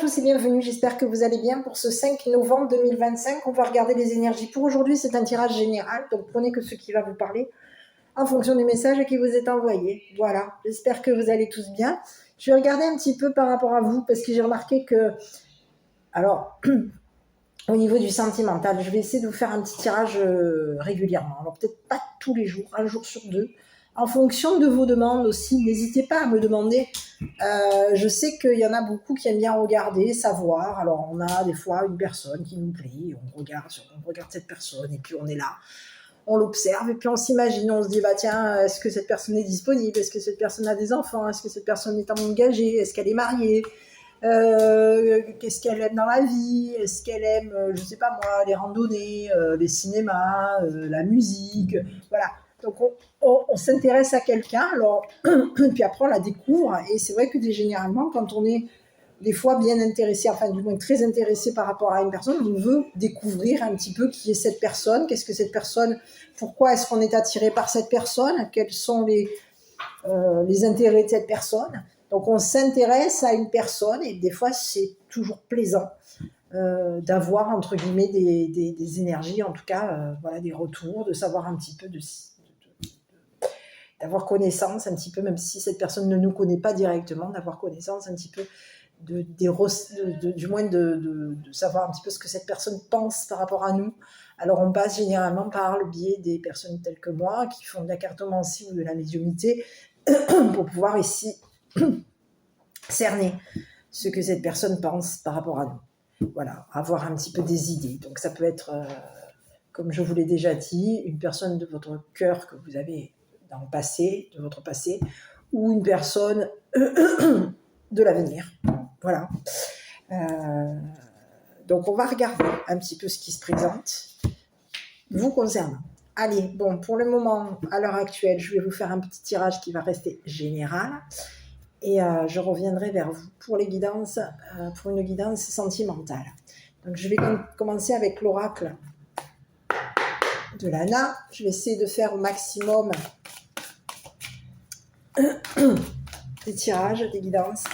tous et bienvenue, j'espère que vous allez bien. Pour ce 5 novembre 2025, on va regarder les énergies. Pour aujourd'hui, c'est un tirage général, donc prenez que ce qui va vous parler en fonction du message qui vous est envoyé. Voilà, j'espère que vous allez tous bien. Je vais regarder un petit peu par rapport à vous, parce que j'ai remarqué que, alors, au niveau du sentimental, je vais essayer de vous faire un petit tirage régulièrement. Alors peut-être pas tous les jours, un jour sur deux. En fonction de vos demandes aussi, n'hésitez pas à me demander. Je sais qu'il y en a beaucoup qui aiment bien regarder, savoir. Alors on a des fois une personne qui nous plaît, on regarde cette personne et puis on est là, on l'observe et puis on s'imagine, on se dit bah tiens, est-ce que cette personne est disponible, est-ce que cette personne a des enfants, est-ce que cette personne est engagée, est-ce qu'elle est mariée, qu'est-ce qu'elle aime dans la vie, est-ce qu'elle aime, je sais pas moi, les randonnées, les cinémas, la musique, voilà. Donc on s'intéresse à quelqu'un, alors puis après on la découvre, et c'est vrai que généralement quand on est des fois bien intéressé, enfin du moins très intéressé par rapport à une personne, on veut découvrir un petit peu qui est cette personne, qu'est-ce que cette personne, pourquoi est-ce qu'on est attiré par cette personne, quels sont les intérêts de cette personne. Donc on s'intéresse à une personne et des fois c'est toujours plaisant d'avoir entre guillemets des énergies, en tout cas voilà, des retours, de savoir un petit peu d'avoir connaissance un petit peu, même si cette personne ne nous connaît pas directement, d'avoir connaissance un petit peu du moins de savoir un petit peu ce que cette personne pense par rapport à nous. Alors on passe généralement par le biais des personnes telles que moi qui font de la cartomancie ou de la médiumnité pour pouvoir ici cerner ce que cette personne pense par rapport à nous. Voilà, avoir un petit peu des idées. Donc ça peut être, comme je vous l'ai déjà dit, une personne de votre cœur que vous avez dans le passé, de votre passé, ou une personne de l'avenir. Voilà. Donc on va regarder un petit peu ce qui se présente vous concernant. Allez, bon, pour le moment, à l'heure actuelle, je vais vous faire un petit tirage qui va rester général. Et je reviendrai vers vous pour les guidances, pour une guidance sentimentale. Donc je vais commencer avec l'oracle de Lana. Je vais essayer de faire au maximum des tirages, des guidances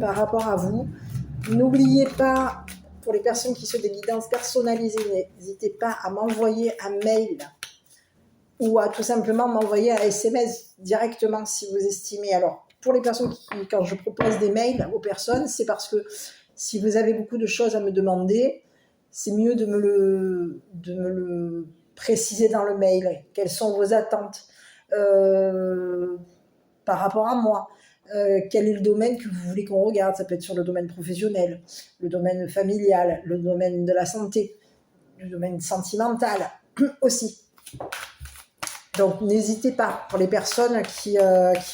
par rapport à vous. N'oubliez pas, pour les personnes qui souhaitent des guidances personnalisées, n'hésitez pas à m'envoyer un mail ou à tout simplement m'envoyer un SMS directement si vous estimez. Alors, pour les personnes quand je propose des mails aux personnes, c'est parce que si vous avez beaucoup de choses à me demander, c'est mieux de me le préciser dans le mail. Quelles sont vos attentes par rapport à moi, quel est le domaine que vous voulez qu'on regarde. Ça peut être sur le domaine professionnel, le domaine familial, le domaine de la santé, le domaine sentimental aussi. Donc n'hésitez pas, pour les personnes qui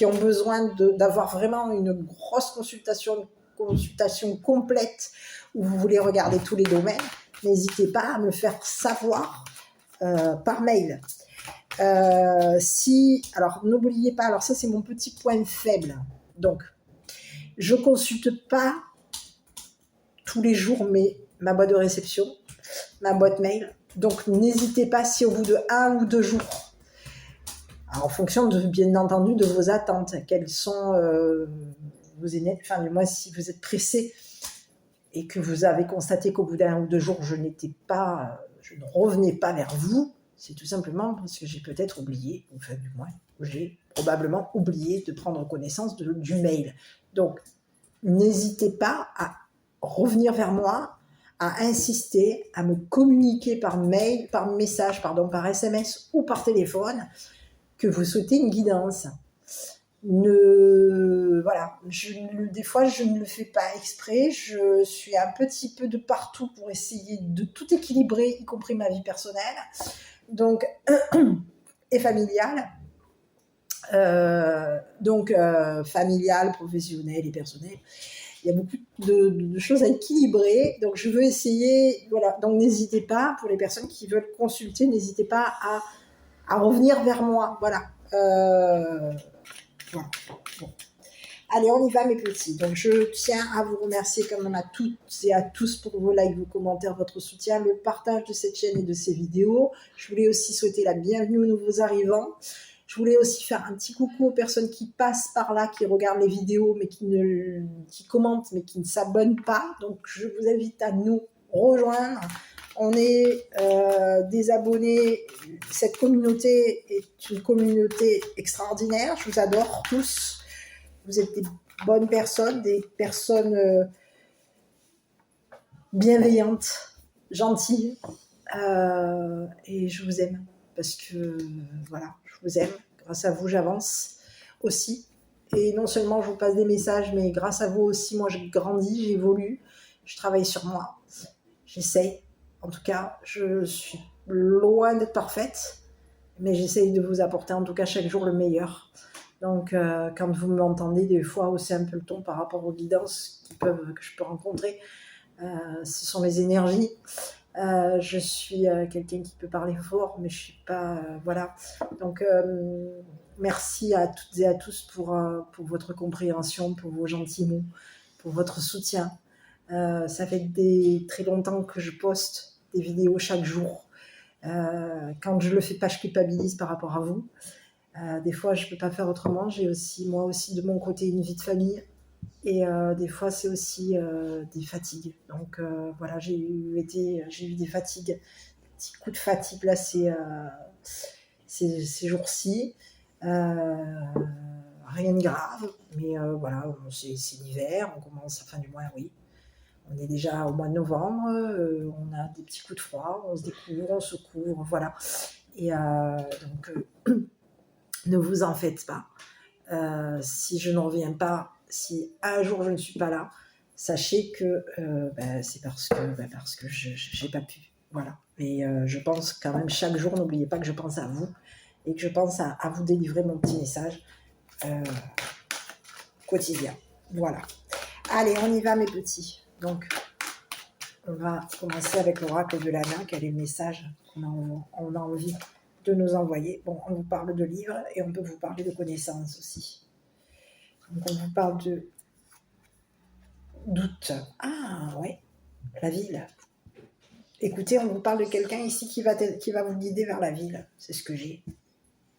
ont besoin d'avoir vraiment une grosse consultation complète, où vous voulez regarder tous les domaines, n'hésitez pas à me faire savoir par mail. Alors n'oubliez pas, alors ça c'est mon petit point faible, donc je consulte pas tous les jours ma boîte de réception, ma boîte mail, donc n'hésitez pas si au bout de 1 ou 2 jours, en fonction bien entendu de vos attentes, quelles sont vos énergies, enfin du moins si vous êtes pressé et que vous avez constaté qu'au bout d'1 ou 2 jours je ne revenais pas vers vous, c'est tout simplement parce que j'ai peut-être oublié, enfin du moins, j'ai probablement oublié de prendre connaissance du mail. Donc, n'hésitez pas à revenir vers moi, à insister, à me communiquer par mail, par message, par SMS ou par téléphone, que vous souhaitez une guidance. Voilà, des fois je ne le fais pas exprès, je suis un petit peu de partout pour essayer de tout équilibrer, y compris ma vie personnelle, donc et familiale, familiale, professionnelle et personnelle. Il y a beaucoup de choses à équilibrer, donc je veux essayer, voilà, donc n'hésitez pas, pour les personnes qui veulent consulter, n'hésitez pas à revenir vers moi, voilà. Voilà. Bon. Allez, on y va mes petits. Donc je tiens à vous remercier quand même à toutes et à tous pour vos likes, vos commentaires, votre soutien, le partage de cette chaîne et de ces vidéos. Je voulais aussi souhaiter la bienvenue aux nouveaux arrivants. Je voulais aussi faire un petit coucou aux personnes qui passent par là, qui regardent les vidéos, mais qui commentent, mais qui ne s'abonnent pas. Donc, je vous invite à nous rejoindre. On est des abonnés. Cette communauté est une communauté extraordinaire. Je vous adore tous. Vous êtes des bonnes personnes, des personnes bienveillantes, gentilles. Et je vous aime. Parce que, voilà, je vous aime. Grâce à vous, j'avance aussi. Et non seulement je vous passe des messages, mais grâce à vous aussi, moi, je grandis, j'évolue. Je travaille sur moi. J'essaye. En tout cas, je suis loin d'être parfaite, mais j'essaye de vous apporter en tout cas chaque jour le meilleur. Donc, quand vous m'entendez, des fois, hausser un peu le ton par rapport aux guidances que je peux rencontrer, ce sont mes énergies. Je suis quelqu'un qui peut parler fort, mais je ne suis pas... voilà. Donc, merci à toutes et à tous pour votre compréhension, pour vos gentils mots, pour votre soutien. Ça fait très longtemps que je poste des vidéos chaque jour. Quand je ne le fais pas, je culpabilise par rapport à vous. Des fois, je ne peux pas faire autrement. J'ai aussi, moi aussi, de mon côté, une vie de famille. Et des fois, c'est aussi des fatigues. Donc voilà, j'ai eu des fatigues, des petits coups de fatigue là ces jours-ci. Rien de grave, mais voilà, c'est l'hiver, on commence, fin du mois, oui. On est déjà au mois de novembre, on a des petits coups de froid, on se découvre, on se couvre, voilà. Et donc, ne vous en faites pas. Si je ne reviens pas, si un jour je ne suis pas là, sachez que c'est parce que je n'ai pas pu. Voilà. Et je pense quand même chaque jour, n'oubliez pas que je pense à vous et que je pense à vous délivrer mon petit message quotidien. Voilà. Allez, on y va mes petits. Donc, on va commencer avec l'oracle de Lana. Quel est le message qu'on a envie de nous envoyer? Bon, on vous parle de livres et on peut vous parler de connaissances aussi. Donc, on vous parle de doute. Ah, ouais, la ville. Écoutez, on vous parle de quelqu'un ici qui va vous guider vers la ville. C'est ce que j'ai.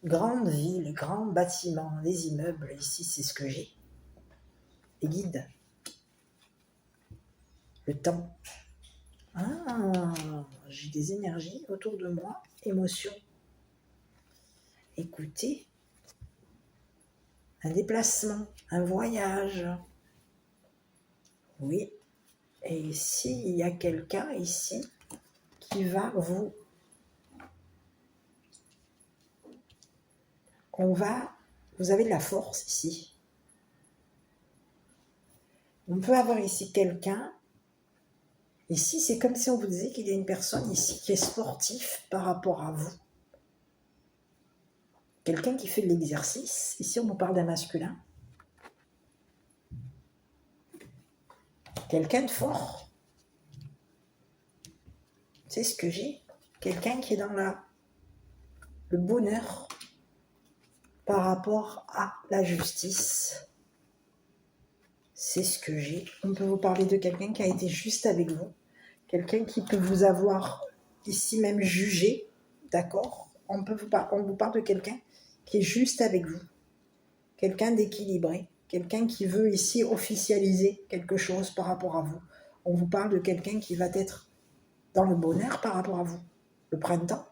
Grande ville, grand bâtiment, les immeubles, ici, c'est ce que j'ai. Les guides. Le temps. Ah, j'ai des énergies autour de moi. Émotions. Écoutez. Un déplacement, un voyage. Oui. Et ici, il y a quelqu'un ici qui va vous... Vous avez de la force ici. On peut avoir ici quelqu'un. Ici, c'est comme si on vous disait qu'il y a une personne ici qui est sportif par rapport à vous. Quelqu'un qui fait de l'exercice. Ici, on nous parle d'un masculin. Quelqu'un de fort. C'est ce que j'ai. Quelqu'un qui est dans le bonheur par rapport à la justice. C'est ce que j'ai. On peut vous parler de quelqu'un qui a été juste avec vous. Quelqu'un qui peut vous avoir ici même jugé. D'accord ? On vous parle de quelqu'un qui est juste avec vous. Quelqu'un d'équilibré. Quelqu'un qui veut ici officialiser quelque chose par rapport à vous. On vous parle de quelqu'un qui va être dans le bonheur par rapport à vous. Le printemps.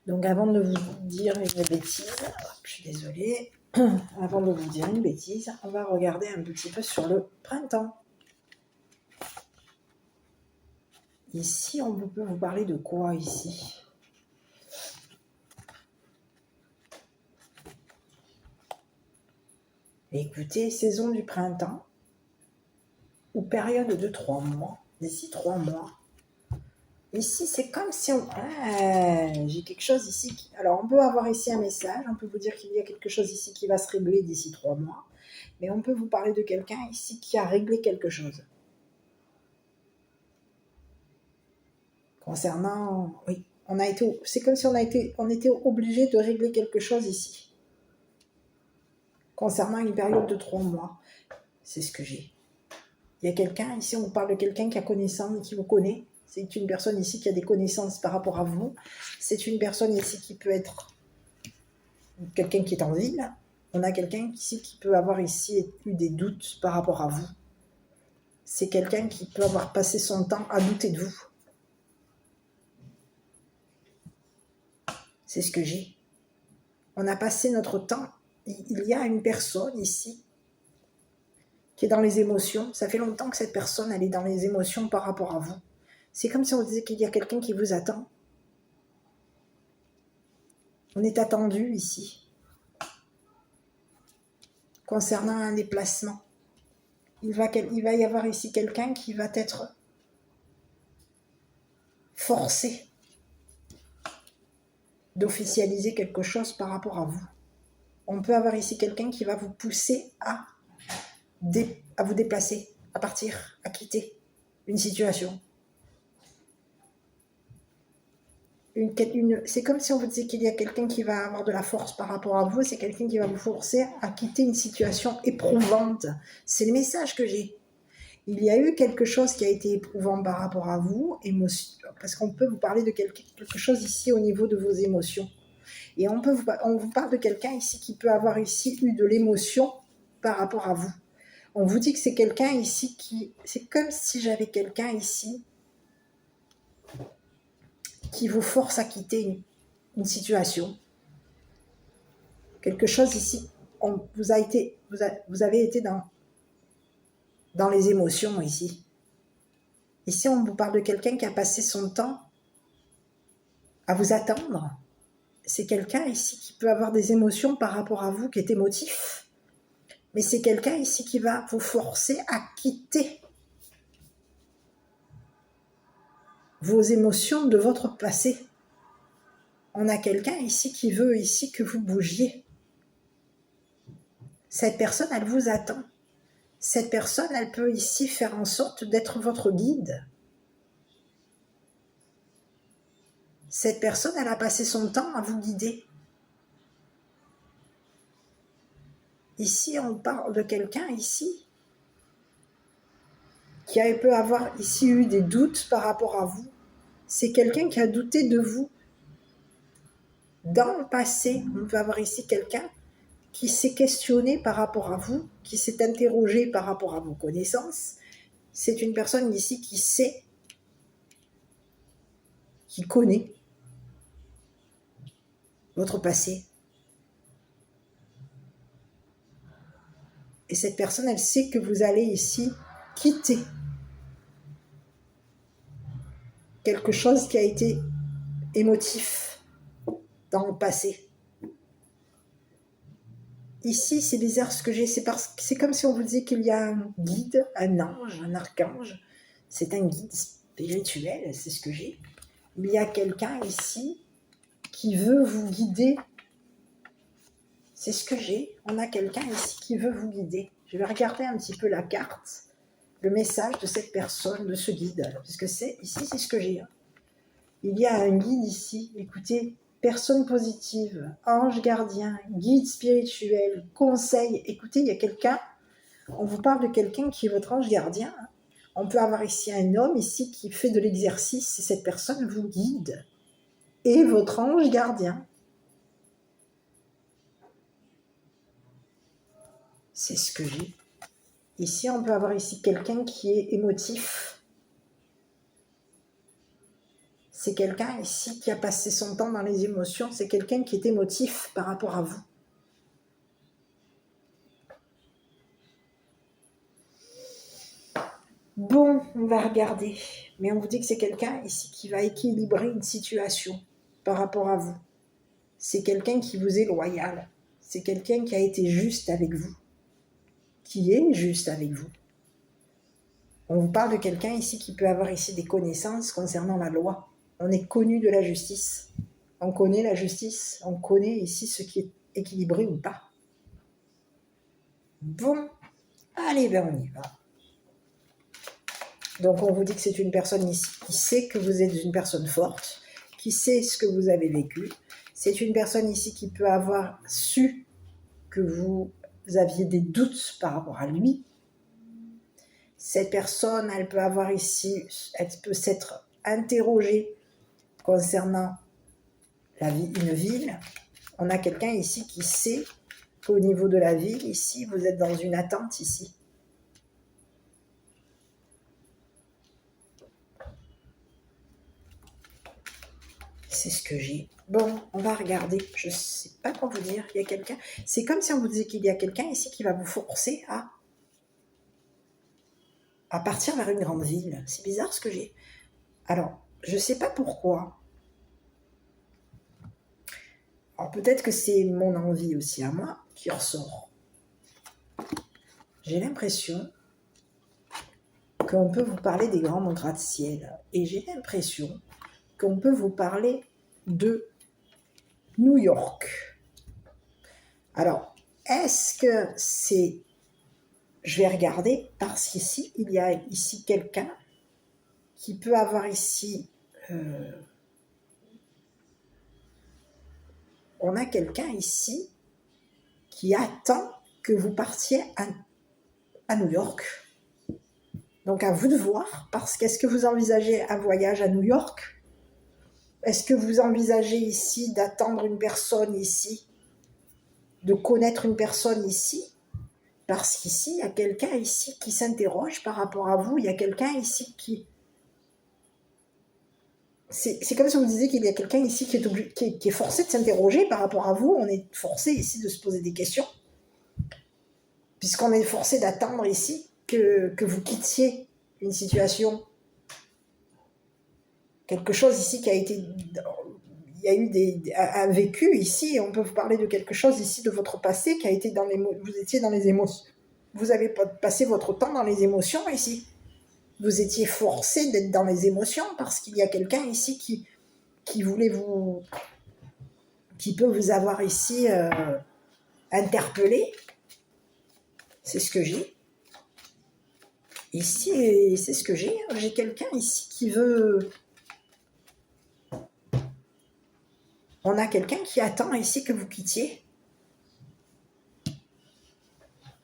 Donc avant de vous dire une bêtise, je suis désolée, avant de vous dire une bêtise, on va regarder un petit peu sur le printemps. Ici, on peut vous parler de quoi ici ? Écoutez, saison du printemps, ou période de 3 mois, d'ici 3 mois. Ici, c'est comme si j'ai quelque chose ici. Alors, on peut avoir ici un message, on peut vous dire qu'il y a quelque chose ici qui va se régler d'ici 3 mois. Mais on peut vous parler de quelqu'un ici qui a réglé quelque chose. Concernant, oui, c'est comme si on était obligé de régler quelque chose ici. Concernant une période de 3 mois. C'est ce que j'ai. Il y a quelqu'un, ici on vous parle de quelqu'un qui a connaissance et qui vous connaît. C'est une personne ici qui a des connaissances par rapport à vous. C'est une personne ici qui peut être quelqu'un qui est en ville. On a quelqu'un ici qui peut avoir ici eu des doutes par rapport à vous. C'est quelqu'un qui peut avoir passé son temps à douter de vous. C'est ce que j'ai. On a passé notre temps. Il y a une personne ici qui est dans les émotions. Ça fait longtemps que cette personne, elle est dans les émotions par rapport à vous. C'est comme si on disait qu'il y a quelqu'un qui vous attend. On est attendu ici. Concernant un déplacement. Il va y avoir ici quelqu'un qui va être forcé d'officialiser quelque chose par rapport à vous. On peut avoir ici quelqu'un qui va vous pousser à vous déplacer, à partir, à quitter une situation. C'est comme si on vous disait qu'il y a quelqu'un qui va avoir de la force par rapport à vous, c'est quelqu'un qui va vous forcer à quitter une situation éprouvante. C'est le message que j'ai. Il y a eu quelque chose qui a été éprouvant par rapport à vous, parce qu'on peut vous parler de quelque chose ici au niveau de vos émotions. Et on vous parle de quelqu'un ici qui peut avoir ici eu de l'émotion par rapport à vous. On vous dit que c'est quelqu'un ici c'est comme si j'avais quelqu'un ici qui vous force à quitter une situation. Quelque chose ici, vous avez été dans les émotions ici. Ici, on vous parle de quelqu'un qui a passé son temps à vous attendre. C'est quelqu'un ici qui peut avoir des émotions par rapport à vous, qui est émotif. Mais c'est quelqu'un ici qui va vous forcer à quitter vos émotions de votre passé. On a quelqu'un ici qui veut ici que vous bougiez. Cette personne, elle vous attend. Cette personne, elle peut ici faire en sorte d'être votre guide. Cette personne, elle a passé son temps à vous guider. Ici, on parle de quelqu'un ici qui peut avoir ici eu des doutes par rapport à vous. C'est quelqu'un qui a douté de vous. Dans le passé, on peut avoir ici quelqu'un qui s'est questionné par rapport à vous, qui s'est interrogé par rapport à vos connaissances. C'est une personne ici qui sait, qui connaît votre passé. Et cette personne, elle sait que vous allez ici quitter quelque chose qui a été émotif dans le passé. Ici, c'est bizarre ce que j'ai, c'est comme si on vous disait qu'il y a un guide, un ange, un archange. C'est un guide spirituel, c'est ce que j'ai. Il y a quelqu'un ici qui veut vous guider. C'est ce que j'ai. On a quelqu'un ici qui veut vous guider. Je vais regarder un petit peu la carte, le message de cette personne, de ce guide. Parce que ici, c'est ce que j'ai. Il y a un guide ici. Écoutez, personne positive, ange gardien, guide spirituel, conseil. Écoutez, il y a quelqu'un, on vous parle de quelqu'un qui est votre ange gardien. On peut avoir ici un homme ici qui fait de l'exercice et cette personne vous guide. Et votre ange gardien. C'est ce que j'ai. Ici, on peut avoir ici quelqu'un qui est émotif. C'est quelqu'un ici qui a passé son temps dans les émotions. C'est quelqu'un qui est émotif par rapport à vous. Bon, on va regarder. Mais on vous dit que c'est quelqu'un ici qui va équilibrer une situation par rapport à vous. C'est quelqu'un qui vous est loyal. C'est quelqu'un qui a été juste avec vous. Qui est juste avec vous. On vous parle de quelqu'un ici qui peut avoir ici des connaissances concernant la loi. On est connu de la justice. On connaît la justice. On connaît ici ce qui est équilibré ou pas. Bon, allez, ben on y va. Donc on vous dit que c'est une personne ici qui sait que vous êtes une personne forte, qui sait ce que vous avez vécu. C'est une personne ici qui peut avoir su que vous aviez des doutes par rapport à lui. Cette personne, elle peut avoir ici, elle peut s'être interrogée concernant une ville. On a quelqu'un ici qui sait qu'au niveau de la vie, ici, vous êtes dans une attente ici. C'est ce que j'ai. Bon, on va regarder. Je ne sais pas quoi vous dire. Il y a quelqu'un. C'est comme si on vous disait qu'il y a quelqu'un ici qui va vous forcer à partir vers une grande ville. C'est bizarre ce que j'ai. Alors, je ne sais pas pourquoi. Alors, peut-être que c'est mon envie aussi à moi qui ressort. J'ai l'impression qu'on peut vous parler des grands gratte-ciel. Et j'ai l'impression qu'on peut vous parler de New York. Alors, est-ce que c'est... Je vais regarder parce qu'ici, il y a ici quelqu'un qui peut avoir ici... on a quelqu'un ici qui attend que vous partiez à New York. Donc, à vous de voir, parce qu'est-ce que vous envisagez un voyage à New York? Est-ce que vous envisagez ici d'attendre une personne ici, de connaître une personne ici? Parce qu'ici, il y a quelqu'un ici qui s'interroge par rapport à vous. Il y a quelqu'un ici qui... C'est comme si on me disait qu'il y a quelqu'un ici qui est forcé de s'interroger par rapport à vous. On est forcé ici de se poser des questions. Puisqu'on est forcé d'attendre ici que vous quittiez une situation. Quelque chose ici qui a été... Il y a eu un vécu ici, on peut vous parler de quelque chose ici de votre passé qui a été dans les... Vous étiez dans les émotions. Vous avez passé votre temps dans les émotions ici. Vous étiez forcé d'être dans les émotions parce qu'il y a quelqu'un ici qui voulait vous... qui peut vous avoir ici interpellé. C'est ce que j'ai. Ici, c'est ce que j'ai. J'ai quelqu'un ici qui veut... On a quelqu'un qui attend ici que vous quittiez.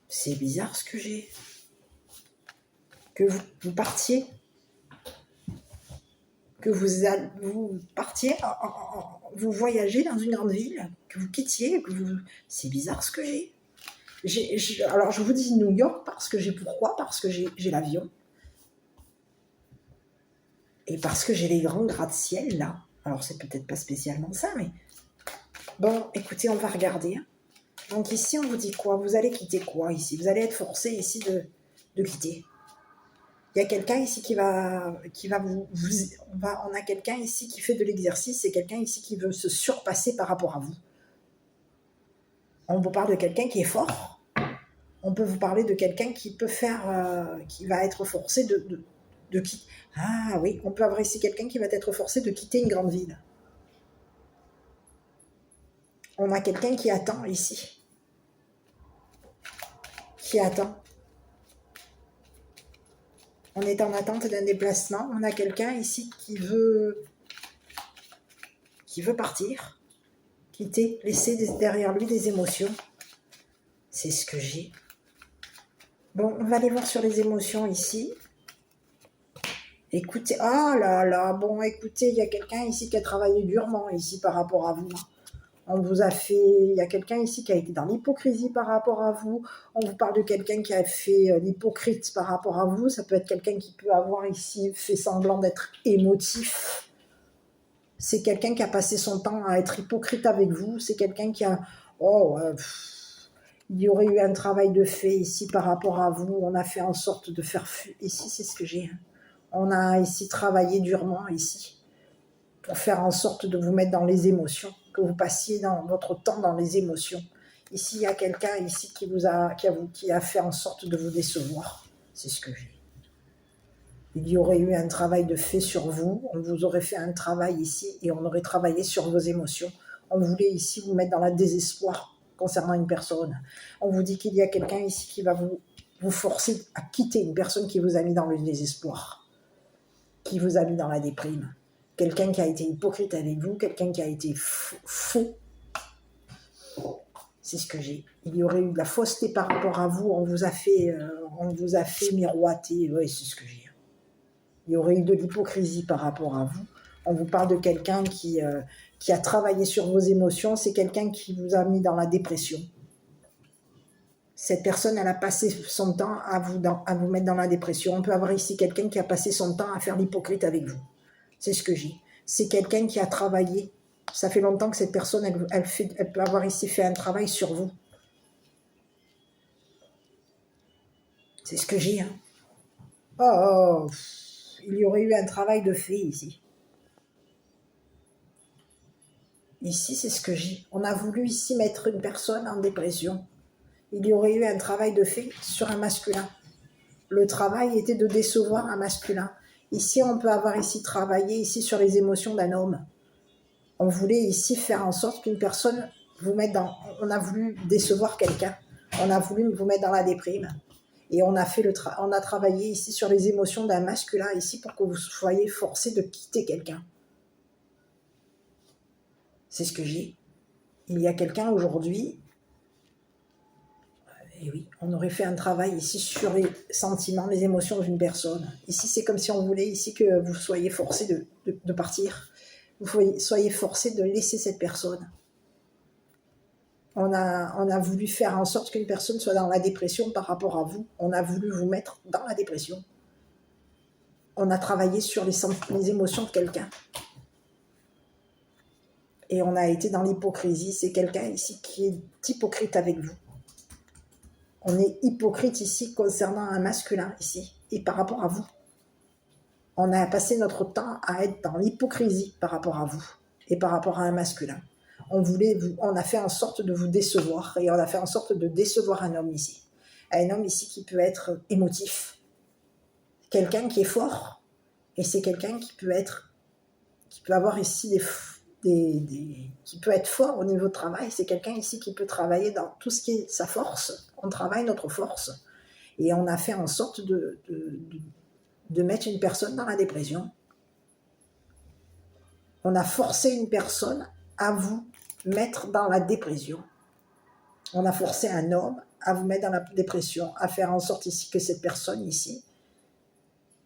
C'est bizarre ce que j'ai. Que vous partiez. Que vous partiez, vous voyagez dans une grande ville, que vous quittiez, c'est bizarre ce que j'ai. Alors je vous dis New York parce que pourquoi? Parce que j'ai l'avion. Et parce que j'ai les grands gratte-ciel là. Alors c'est peut-être pas spécialement ça, mais... Bon, écoutez, on va regarder. Donc ici, on vous dit quoi? Vous allez quitter quoi ici? Vous allez être forcé ici de quitter. Il y a quelqu'un ici qui va on a quelqu'un ici qui fait de l'exercice, c'est quelqu'un ici qui veut se surpasser par rapport à vous. On vous parle de quelqu'un qui est fort. On peut vous parler de quelqu'un qui peut faire, qui va être forcé de quitter. Ah oui, on peut avoir ici quelqu'un qui va être forcé de quitter une grande ville. On a quelqu'un qui attend ici. Qui attend. On est en attente d'un déplacement. On a quelqu'un ici qui veut partir, quitter, laisser derrière lui des émotions. C'est ce que j'ai. Bon, on va aller voir sur les émotions ici. Écoutez, ah là là, bon, écoutez, il y a quelqu'un ici qui a travaillé durement ici par rapport à vous. On vous a fait, il y a quelqu'un ici qui a été dans l'hypocrisie par rapport à vous. On vous parle de quelqu'un qui a fait l'hypocrite par rapport à vous. Ça peut être quelqu'un qui peut avoir ici fait semblant d'être émotif. C'est quelqu'un qui a passé son temps à être hypocrite avec vous. C'est quelqu'un qui a... il y aurait eu un travail de fait ici par rapport à vous. On a fait en sorte de faire... Ici, c'est ce que j'ai. On a ici travaillé durement ici pour faire en sorte de vous mettre dans les émotions, que vous passiez dans votre temps dans les émotions. Ici, il y a quelqu'un ici qui a fait en sorte de vous décevoir. C'est ce que j'ai. Il y aurait eu un travail de fait sur vous, on vous aurait fait un travail ici et on aurait travaillé sur vos émotions. On voulait ici vous mettre dans le désespoir concernant une personne. On vous dit qu'il y a quelqu'un ici qui va vous forcer à quitter une personne qui vous a mis dans le désespoir, qui vous a mis dans la déprime. Quelqu'un qui a été hypocrite avec vous, quelqu'un qui a été faux. C'est ce que j'ai. Il y aurait eu de la fausseté par rapport à vous, on vous a fait miroiter. Oui, c'est ce que j'ai. Il y aurait eu de l'hypocrisie par rapport à vous. On vous parle de quelqu'un qui qui a travaillé sur vos émotions, c'est quelqu'un qui vous a mis dans la dépression. Cette personne, elle a passé son temps à vous mettre dans la dépression. On peut avoir ici quelqu'un qui a passé son temps à faire l'hypocrite avec vous. C'est ce que j'ai. C'est quelqu'un qui a travaillé. Ça fait longtemps que cette personne, elle peut avoir ici fait un travail sur vous. C'est ce que j'ai. Hein. Oh, il y aurait eu un travail de fait ici. Ici, c'est ce que j'ai. On a voulu ici mettre une personne en dépression. Il y aurait eu un travail de fait sur un masculin. Le travail était de décevoir un masculin. Ici, on peut avoir ici travaillé ici sur les émotions d'un homme. On voulait ici faire en sorte qu'une personne vous mette dans... On a voulu décevoir quelqu'un. On a voulu vous mettre dans la déprime. Et on a, on a travaillé ici sur les émotions d'un masculin ici pour que vous soyez forcé de quitter quelqu'un. C'est ce que j'ai. Il y a quelqu'un aujourd'hui... Et oui, on aurait fait un travail ici sur les sentiments, les émotions d'une personne. Ici, c'est comme si on voulait ici que vous soyez forcé de partir. Vous soyez forcé de laisser cette personne. On a voulu faire en sorte qu'une personne soit dans la dépression par rapport à vous. On a voulu vous mettre dans la dépression. On a travaillé sur les émotions de quelqu'un. Et on a été dans l'hypocrisie. C'est quelqu'un ici qui est hypocrite avec vous. On est hypocrite ici concernant un masculin ici et par rapport à vous. On a passé notre temps à être dans l'hypocrisie par rapport à vous et par rapport à un masculin. On a fait en sorte de vous décevoir et on a fait en sorte de décevoir un homme ici. Un homme ici qui peut être émotif. Quelqu'un qui est fort et c'est quelqu'un qui peut avoir ici qui peut être fort au niveau de travail. C'est quelqu'un ici qui peut travailler dans tout ce qui est sa force. On travaille notre force et on a fait en sorte de mettre une personne dans la dépression. On a forcé une personne à vous mettre dans la dépression. On a forcé un homme à vous mettre dans la dépression, à faire en sorte ici que cette personne ici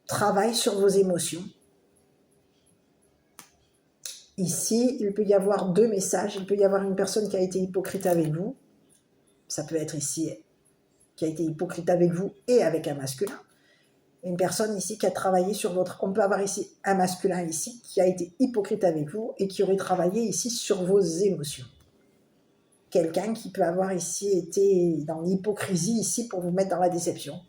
travaille sur vos émotions. Ici, il peut y avoir deux messages. Il peut y avoir une personne qui a été hypocrite avec vous. Ça peut être ici qui a été hypocrite avec vous et avec un masculin. Une personne ici qui a travaillé sur votre... On peut avoir ici un masculin ici qui a été hypocrite avec vous et qui aurait travaillé ici sur vos émotions. Quelqu'un qui peut avoir ici été dans l'hypocrisie ici pour vous mettre dans la déception.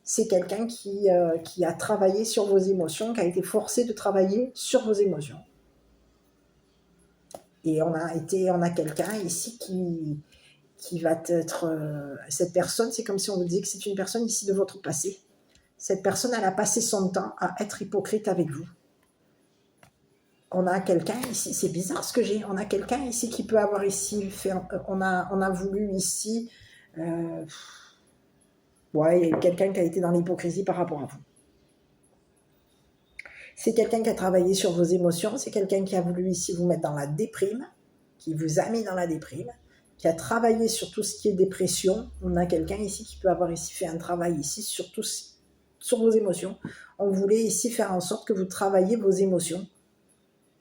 C'est quelqu'un qui a travaillé sur vos émotions, qui a été forcé de travailler sur vos émotions. Et on a quelqu'un ici qui va être... cette personne, c'est comme si on vous disait que c'est une personne ici de votre passé. Cette personne, elle a passé son temps à être hypocrite avec vous. On a quelqu'un ici, c'est bizarre ce que j'ai, on a quelqu'un ici qui peut avoir ici fait... On a voulu ici... ouais, il y a quelqu'un qui a été dans l'hypocrisie par rapport à vous. C'est quelqu'un qui a travaillé sur vos émotions, c'est quelqu'un qui a voulu ici vous mettre dans la déprime, qui vous a mis dans la déprime, qui a travaillé sur tout ce qui est dépression. On a quelqu'un ici qui peut avoir ici fait un travail ici sur vos émotions. On voulait ici faire en sorte que vous travailliez vos émotions.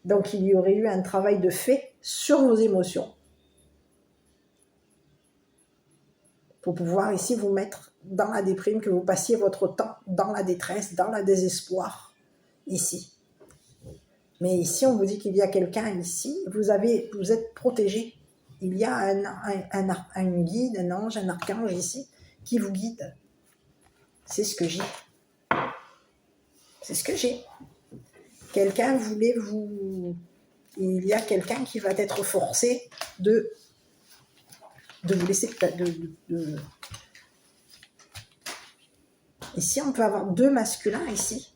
Donc il y aurait eu un travail de fait sur vos émotions pour pouvoir ici vous mettre dans la déprime, que vous passiez votre temps dans la détresse, dans le désespoir. Ici. Mais ici, on vous dit qu'il y a quelqu'un ici, vous êtes protégé. Il y a un guide, un ange, un archange ici, qui vous guide. C'est ce que j'ai. C'est ce que j'ai. Quelqu'un voulait vous... Il y a quelqu'un qui va être forcé de vous laisser... Ici, on peut avoir deux masculins ici.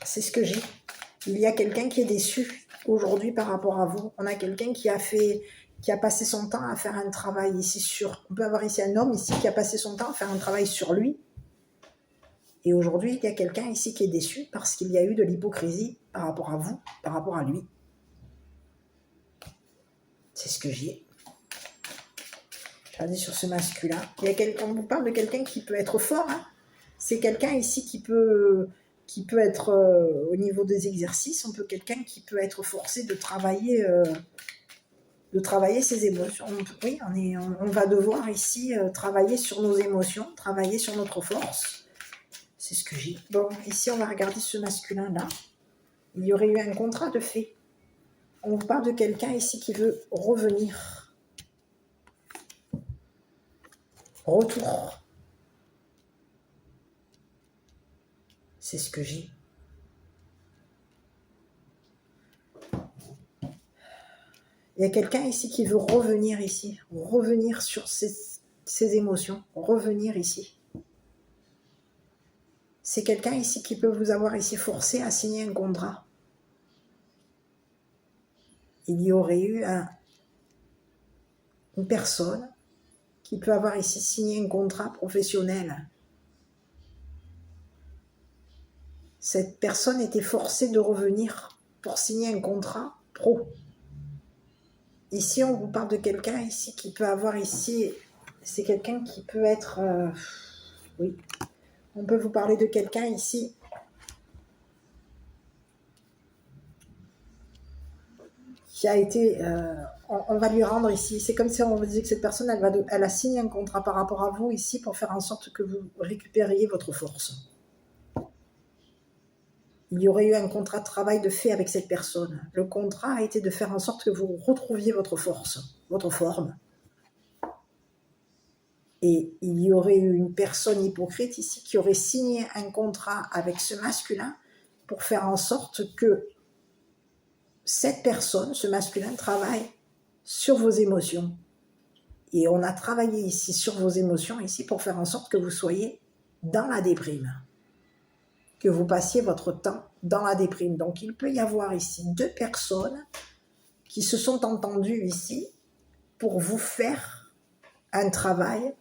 C'est ce que j'ai. Il y a quelqu'un qui est déçu aujourd'hui par rapport à vous. On a quelqu'un qui a passé son temps à faire un travail ici sur... On peut avoir ici un homme ici qui a passé son temps à faire un travail sur lui. Et aujourd'hui, il y a quelqu'un ici qui est déçu parce qu'il y a eu de l'hypocrisie par rapport à vous, par rapport à lui. C'est ce que j'ai. Regardez sur ce masculin. On vous parle de quelqu'un qui peut être fort. Hein. C'est quelqu'un ici qui peut qui peut être au niveau des exercices, on peut quelqu'un qui peut être forcé de travailler ses émotions. Oui, on va devoir ici travailler sur nos émotions, travailler sur notre force. C'est ce que j'ai. Bon, ici, on va regarder ce masculin-là. Il y aurait eu un contrat de fait. On vous parle de quelqu'un ici qui veut revenir. Retour. C'est ce que j'ai. Il y a quelqu'un ici qui veut revenir ici. Revenir sur ses émotions. Revenir ici. C'est quelqu'un ici qui peut vous avoir ici forcé à signer un contrat. Il y aurait eu une personne qui peut avoir ici signé un contrat professionnel. Cette personne était forcée de revenir pour signer un contrat pro. Ici, on vous parle de quelqu'un ici qui peut avoir ici... C'est quelqu'un qui peut être... oui. On peut vous parler de quelqu'un ici qui a été... on va lui rendre ici. C'est comme si on vous disait que cette personne, elle a signé un contrat par rapport à vous ici pour faire en sorte que vous récupériez votre force. Il y aurait eu un contrat de travail de fait avec cette personne. Le contrat a été de faire en sorte que vous retrouviez votre force, votre forme. Et il y aurait eu une personne hypocrite ici qui aurait signé un contrat avec ce masculin pour faire en sorte que cette personne, ce masculin, travaille sur vos émotions. Et on a travaillé ici sur vos émotions ici pour faire en sorte que vous soyez dans la déprime. Que vous passiez votre temps dans la déprime. Donc, il peut y avoir ici deux personnes qui se sont entendues ici pour vous faire un travail,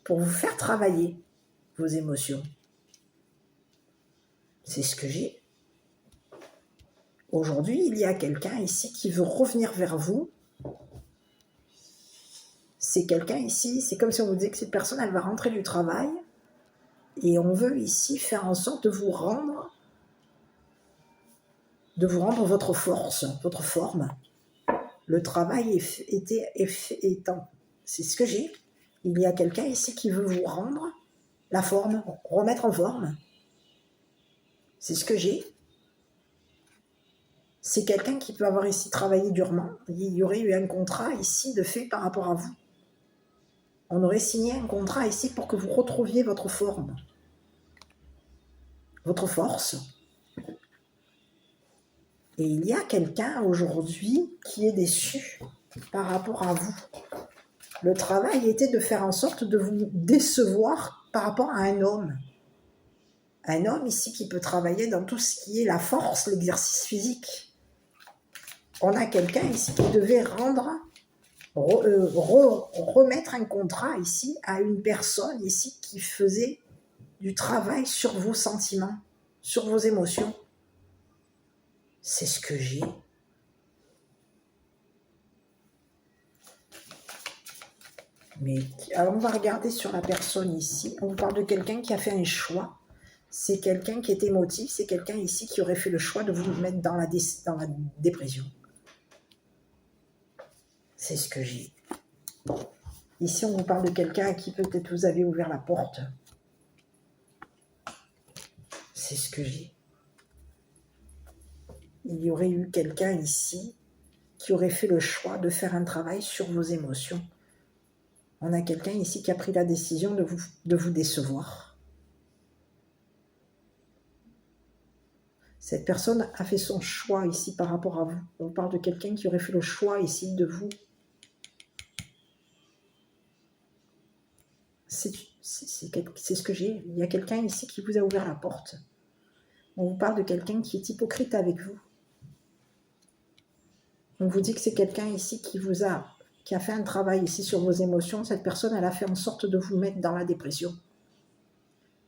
pour vous faire travailler vos émotions. C'est ce que j'ai. Aujourd'hui, il y a quelqu'un ici qui veut revenir vers vous. C'est quelqu'un ici, c'est comme si on vous disait que cette personne, elle va rentrer du travail et on veut ici faire en sorte de vous rendre votre force, votre forme. Le travail étant, c'est ce que j'ai. Il y a quelqu'un ici qui veut vous rendre la forme, remettre en forme. C'est ce que j'ai. C'est quelqu'un qui peut avoir ici travaillé durement. Il y aurait eu un contrat ici de fait par rapport à vous. On aurait signé un contrat ici pour que vous retrouviez votre forme, votre force. Et il y a quelqu'un aujourd'hui qui est déçu par rapport à vous. Le travail était de faire en sorte de vous décevoir par rapport à un homme. Un homme ici qui peut travailler dans tout ce qui est la force, l'exercice physique. On a quelqu'un ici qui devait remettre un contrat ici à une personne ici qui faisait du travail sur vos sentiments, sur vos émotions. C'est ce que j'ai. Mais alors on va regarder sur la personne ici. On vous parle de quelqu'un qui a fait un choix. C'est quelqu'un qui est émotif. C'est quelqu'un ici qui aurait fait le choix de vous mettre dans la dépression. C'est ce que j'ai. Ici, on vous parle de quelqu'un à qui peut-être vous avez ouvert la porte. C'est ce que j'ai. Il y aurait eu quelqu'un ici qui aurait fait le choix de faire un travail sur vos émotions. On a quelqu'un ici qui a pris la décision de vous décevoir. Cette personne a fait son choix ici par rapport à vous. On parle de quelqu'un qui aurait fait le choix ici de vous. C'est ce que j'ai. Il y a quelqu'un ici qui vous a ouvert la porte. On vous parle de quelqu'un qui est hypocrite avec vous. On vous dit que c'est quelqu'un ici qui a fait un travail ici sur vos émotions. Cette personne, elle a fait en sorte de vous mettre dans la dépression.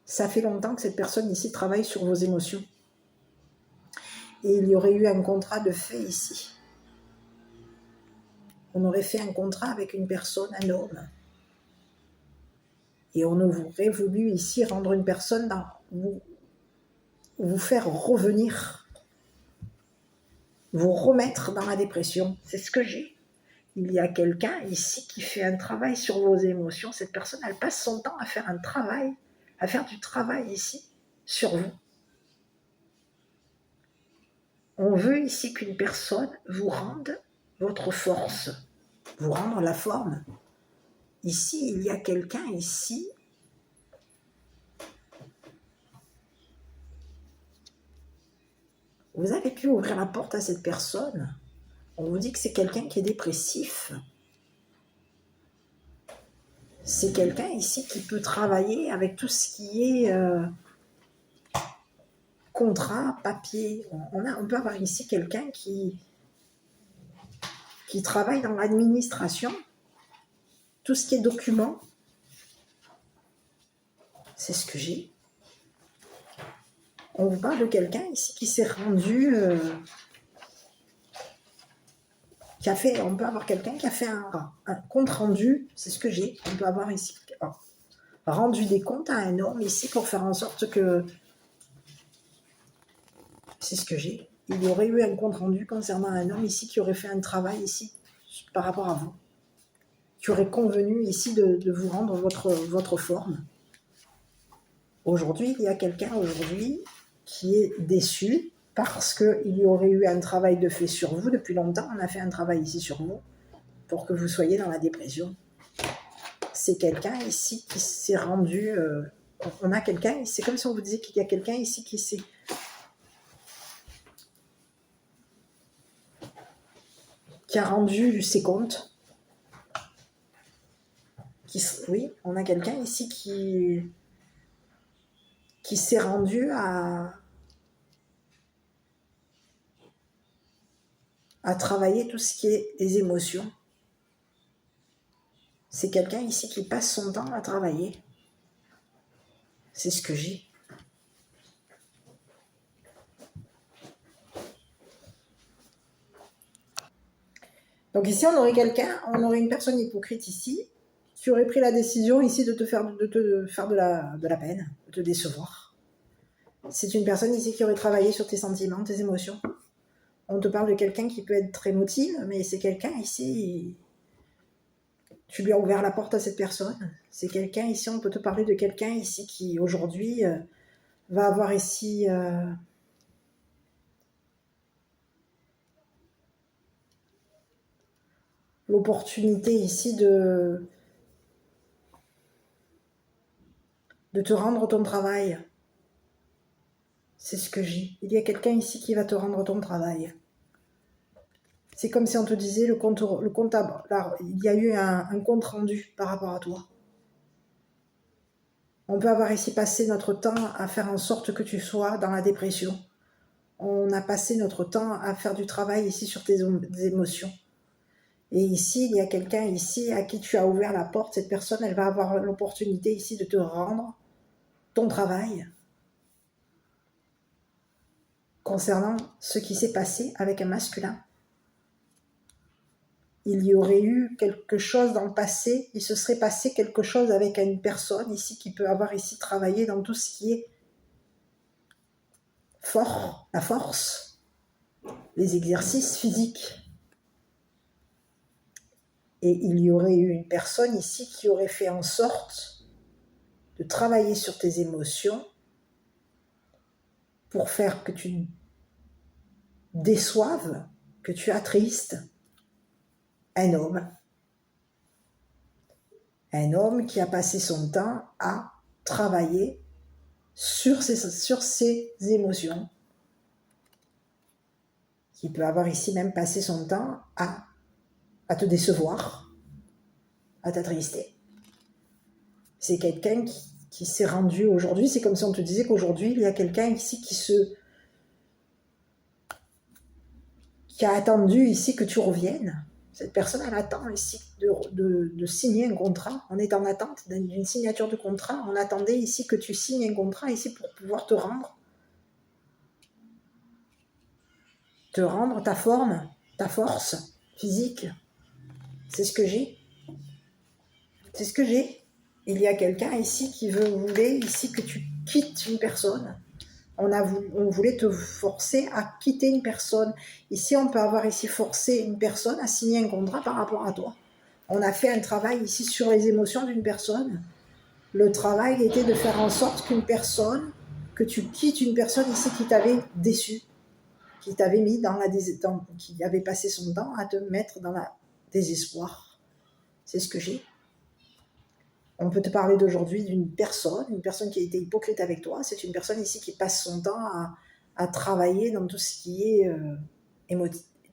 Ça fait longtemps que cette personne ici travaille sur vos émotions. Et il y aurait eu un contrat de fait ici. On aurait fait un contrat avec une personne, un homme. Et on aurait voulu ici rendre une personne, vous faire revenir, vous remettre dans la dépression. C'est ce que j'ai. Il y a quelqu'un ici qui fait un travail sur vos émotions. Cette personne, elle passe son temps à faire un travail, à faire du travail ici sur vous. On veut ici qu'une personne vous rende votre force, vous rendre la forme. Ici, il y a quelqu'un ici vous avez pu ouvrir la porte à cette personne. On vous dit que c'est quelqu'un qui est dépressif. C'est quelqu'un ici qui peut travailler avec tout ce qui est contrat, papier. On peut avoir ici quelqu'un qui travaille dans l'administration. Tout ce qui est documents. C'est ce que j'ai. On vous parle de quelqu'un ici qui s'est rendu... on peut avoir quelqu'un qui a fait un compte rendu. C'est ce que j'ai. On peut avoir ici... rendu des comptes à un homme ici pour faire en sorte que... C'est ce que j'ai. Il y aurait eu un compte rendu concernant un homme ici qui aurait fait un travail ici par rapport à vous. Qui aurait convenu ici de vous rendre votre forme. Aujourd'hui, il y a quelqu'un aujourd'hui qui est déçu parce qu'il y aurait eu un travail de fait sur vous. Depuis longtemps, on a fait un travail ici sur vous pour que vous soyez dans la dépression. C'est quelqu'un ici qui s'est rendu... on a quelqu'un, c'est comme si on vous disait qu'il y a quelqu'un ici qui a rendu ses comptes. Oui, on a quelqu'un ici qui s'est rendu à travailler tout ce qui est les émotions. C'est quelqu'un ici qui passe son temps à travailler. C'est ce que j'ai. Donc ici, on aurait une personne hypocrite ici, qui aurait pris la décision ici de te faire de la peine, de te décevoir. C'est une personne ici qui aurait travaillé sur tes sentiments, tes émotions. On te parle de quelqu'un qui peut être très émotif, mais c'est quelqu'un ici, tu lui as ouvert la porte à cette personne. C'est quelqu'un ici, on peut te parler de quelqu'un ici qui aujourd'hui va avoir ici... l'opportunité ici de te rendre ton travail. C'est ce que j'ai. Il y a quelqu'un ici qui va te rendre ton travail. C'est comme si on te disait le comptable. Là, il y a eu un compte rendu par rapport à toi. On peut avoir ici passé notre temps à faire en sorte que tu sois dans la dépression. On a passé notre temps à faire du travail ici sur tes émotions. Et ici, il y a quelqu'un ici à qui tu as ouvert la porte. Cette personne, elle va avoir l'opportunité ici de te rendre ton travail concernant ce qui s'est passé avec un masculin. Il y aurait eu quelque chose dans le passé, il se serait passé quelque chose avec une personne ici qui peut avoir ici travaillé dans tout ce qui est la force, les exercices physiques. Et il y aurait eu une personne ici qui aurait fait en sorte de travailler sur tes émotions pour faire que tu déçoives, que tu attristes un homme. Un homme qui a passé son temps à travailler sur ses émotions. Qui peut avoir ici même passé son temps à te décevoir, à t'attrister. C'est quelqu'un qui s'est rendu aujourd'hui, c'est comme si on te disait qu'aujourd'hui, il y a quelqu'un ici qui a attendu ici que tu reviennes. Cette personne, elle attend ici de signer un contrat. On est en attente d'une signature de contrat. On attendait ici que tu signes un contrat ici pour pouvoir te rendre ta forme, ta force physique. C'est ce que j'ai. C'est ce que j'ai. il y a quelqu'un ici qui voulait ici que tu quittes une personne. On voulait te forcer à quitter une personne. Ici, on peut avoir ici forcé une personne à signer un contrat par rapport à toi. On a fait un travail ici sur les émotions d'une personne. Le travail était de faire en sorte que tu quittes une personne ici qui t'avait déçu, qui t'avait mis qui avait passé son temps à te mettre dans la désespoir. C'est ce que j'ai. On peut te parler d'aujourd'hui d'une une personne qui a été hypocrite avec toi. C'est une personne ici qui passe son temps à travailler dans tout ce qui est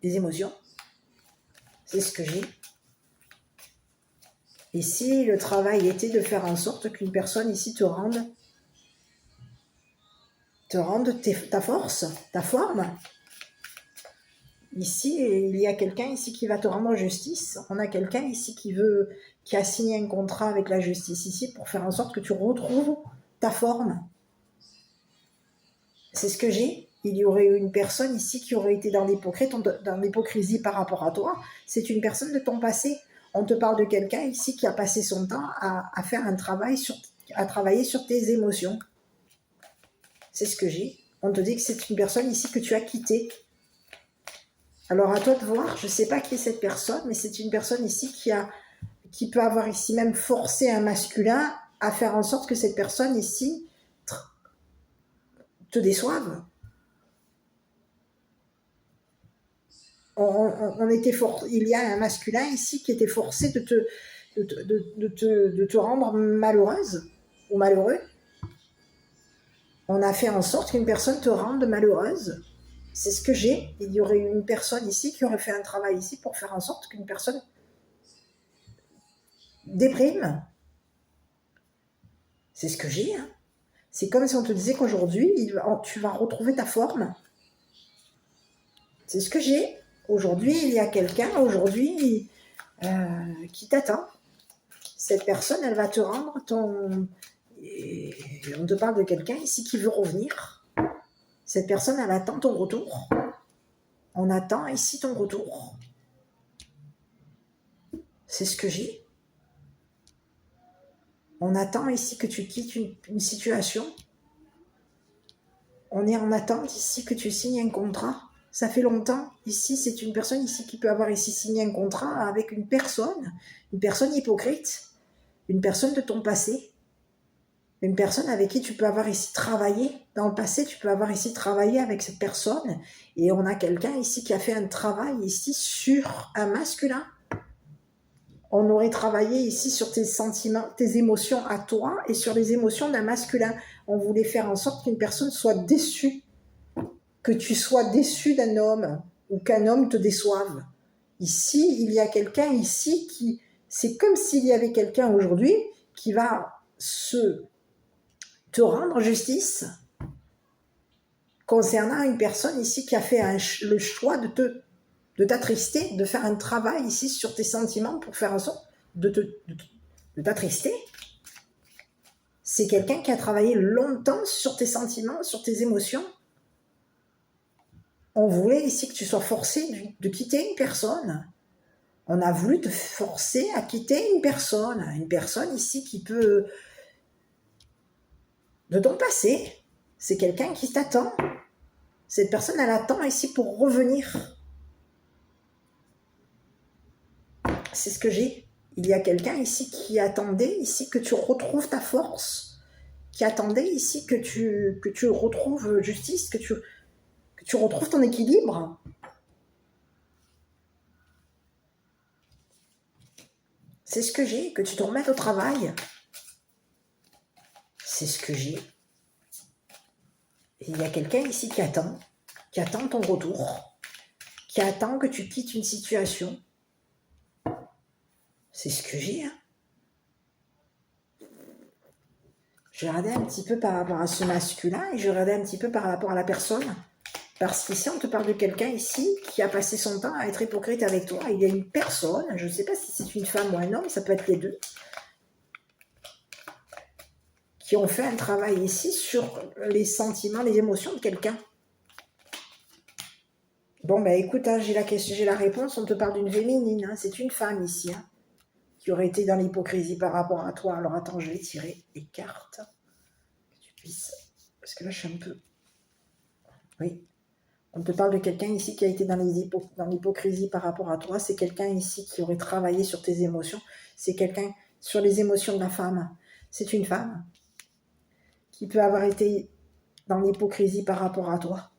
des émotions. C'est ce que j'ai. Ici, le travail était de faire en sorte qu'une personne ici te rende ta force, ta forme. Ici, il y a quelqu'un ici qui va te rendre justice. On a quelqu'un ici qui a signé un contrat avec la justice ici pour faire en sorte que tu retrouves ta forme. C'est ce que j'ai. Il y aurait eu une personne ici qui aurait été dans l'hypocrisie par rapport à toi. C'est une personne de ton passé. On te parle de quelqu'un ici qui a passé son temps à faire un travail à travailler sur tes émotions. C'est ce que j'ai. On te dit que c'est une personne ici que tu as quittée. Alors à toi de voir, je ne sais pas qui est cette personne, mais c'est une personne ici qui peut avoir ici même forcé un masculin à faire en sorte que cette personne ici te déçoive. Il y a un masculin ici qui était forcé de te rendre malheureuse ou malheureux. On a fait en sorte qu'une personne te rende malheureuse. C'est ce que j'ai. Il y aurait une personne ici qui aurait fait un travail ici pour faire en sorte qu'une personne déprime. C'est ce que j'ai. Hein. C'est comme si on te disait qu'aujourd'hui, tu vas retrouver ta forme. C'est ce que j'ai. Aujourd'hui, il y a quelqu'un qui t'attend. Cette personne, elle va te rendre Et on te parle de quelqu'un ici qui veut revenir. Cette personne, elle attend ton retour. On attend ici ton retour. C'est ce que j'ai. On attend ici que tu quittes une situation. On est en attente ici que tu signes un contrat. Ça fait longtemps. Ici, c'est une personne ici qui peut avoir ici signé un contrat avec une personne hypocrite, une personne de ton passé, une personne avec qui tu peux avoir ici travaillé. Dans le passé, tu peux avoir ici travaillé avec cette personne. Et on a quelqu'un ici qui a fait un travail ici sur un masculin. On aurait travaillé ici sur tes sentiments, tes émotions à toi et sur les émotions d'un masculin. On voulait faire en sorte qu'une personne soit déçue, que tu sois déçu d'un homme ou qu'un homme te déçoive. Ici, il y a quelqu'un ici c'est comme s'il y avait quelqu'un aujourd'hui qui va te rendre justice concernant une personne ici qui a fait le choix de t'attrister, de faire un travail ici sur tes sentiments pour faire en sorte de t'attrister. C'est quelqu'un qui a travaillé longtemps sur tes sentiments, sur tes émotions. On voulait ici que tu sois forcé de quitter une personne. On a voulu te forcer à quitter une personne ici qui peut... de ton passé. C'est quelqu'un qui t'attend. Cette personne, elle attend ici pour revenir. C'est ce que j'ai. Il y a quelqu'un ici qui attendait ici que tu retrouves ta force, qui attendait ici que tu retrouves justice, que tu retrouves ton équilibre. C'est ce que j'ai, que tu te remettes au travail. C'est ce que j'ai. Et il y a quelqu'un ici qui attend ton retour, qui attend que tu quittes une situation. C'est ce que j'ai. Hein. Je regardais un petit peu par rapport à ce masculin et je regardais un petit peu par rapport à la personne. Parce qu'ici, on te parle de quelqu'un ici qui a passé son temps à être hypocrite avec toi. Il y a une personne, je ne sais pas si c'est une femme ou un homme, ça peut être les deux, qui ont fait un travail ici sur les émotions de quelqu'un. Bon, écoute, hein, j'ai la réponse, on te parle d'une féminine, hein, c'est une femme ici. Hein. qui aurait été dans l'hypocrisie par rapport à toi. Alors attends, je vais tirer les cartes, que tu puisses, parce que là je suis un peu... Oui, on te parle de quelqu'un ici qui a été dans l'hypocrisie par rapport à toi. C'est quelqu'un ici qui aurait travaillé sur tes émotions. C'est quelqu'un sur les émotions de la femme. C'est une femme qui peut avoir été dans l'hypocrisie par rapport à toi.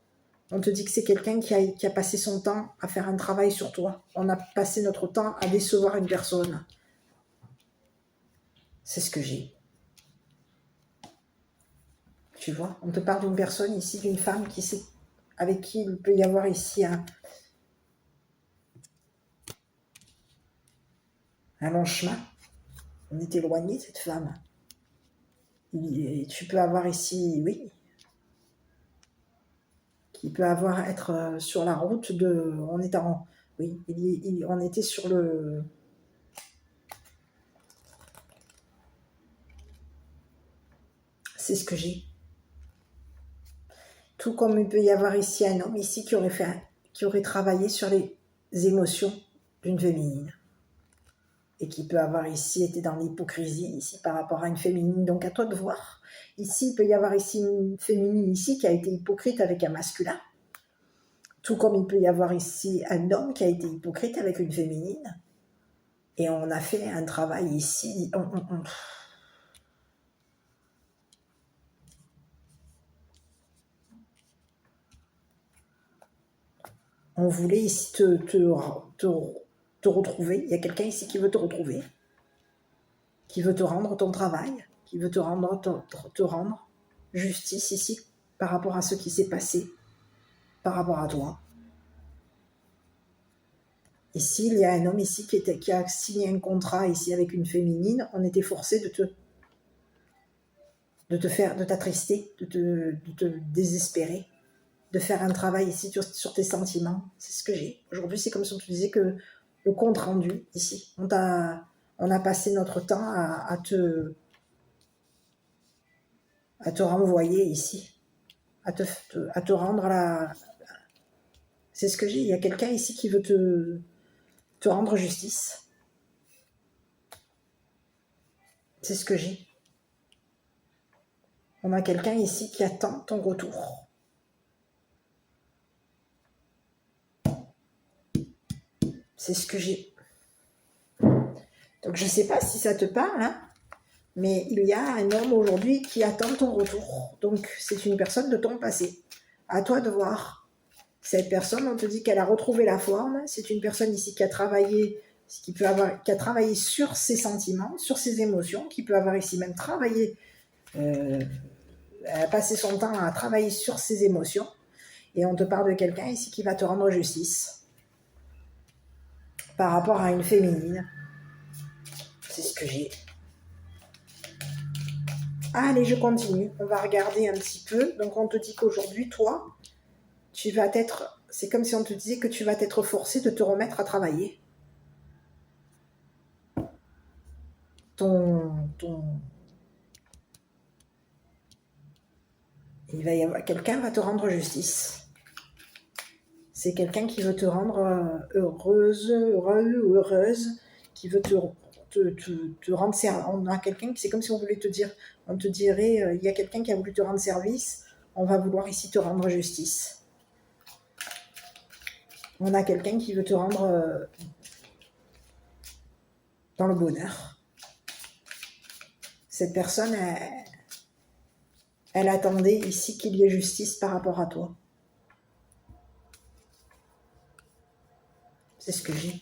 On te dit que c'est quelqu'un qui a passé son temps à faire un travail sur toi. On a passé notre temps à décevoir une personne. C'est ce que j'ai. Tu vois, on te parle d'une personne ici, d'une femme avec qui il peut y avoir ici un long chemin. On est éloigné de cette femme. Tu peux avoir ici, oui, qui peut être sur la route de... On était sur le... C'est ce que j'ai. Tout comme il peut y avoir ici un homme ici qui aurait travaillé sur les émotions d'une féminine. Et qui peut avoir ici été dans l'hypocrisie ici par rapport à une féminine. Donc à toi de voir. Ici, il peut y avoir ici une féminine ici qui a été hypocrite avec un masculin. Tout comme il peut y avoir ici un homme qui a été hypocrite avec une féminine. Et on a fait un travail ici. On voulait ici te retrouver. Il y a quelqu'un ici qui veut te retrouver, qui veut te rendre ton travail, qui veut te rendre justice ici par rapport à ce qui s'est passé, par rapport à toi. Ici, il y a un homme ici qui a signé un contrat ici avec une féminine. On était forcé de t'attrister, de te désespérer, de faire un travail ici sur tes sentiments. C'est ce que j'ai. Aujourd'hui, c'est comme si on te disait que le compte rendu ici. On a passé notre temps à te renvoyer ici, à te rendre C'est ce que j'ai. Il y a quelqu'un ici qui veut te rendre justice. C'est ce que j'ai. On a quelqu'un ici qui attend ton retour. C'est ce que j'ai. Donc je ne sais pas si ça te parle, hein, mais il y a un homme aujourd'hui qui attend ton retour. Donc c'est une personne de ton passé. À toi de voir. Cette personne, on te dit qu'elle a retrouvé la forme. C'est une personne ici qui a travaillé, qui a travaillé sur ses sentiments, sur ses émotions, qui peut avoir ici même travaillé, passé son temps à travailler sur ses émotions. Et on te parle de quelqu'un ici qui va te rendre justice par rapport à une féminine. C'est ce que j'ai. Allez, je continue. On va regarder un petit peu. Donc, on te dit qu'aujourd'hui, toi, tu vas être... C'est comme si on te disait que tu vas être forcé de te remettre à travailler. Quelqu'un va te rendre justice. C'est quelqu'un qui veut te rendre heureuse, qui veut te rendre service. On a quelqu'un, c'est comme si on voulait te dire, on te dirait, il y a quelqu'un qui a voulu te rendre service, on va vouloir ici te rendre justice. On a quelqu'un qui veut te rendre dans le bonheur. Cette personne, elle attendait ici qu'il y ait justice par rapport à toi. C'est ce que j'ai.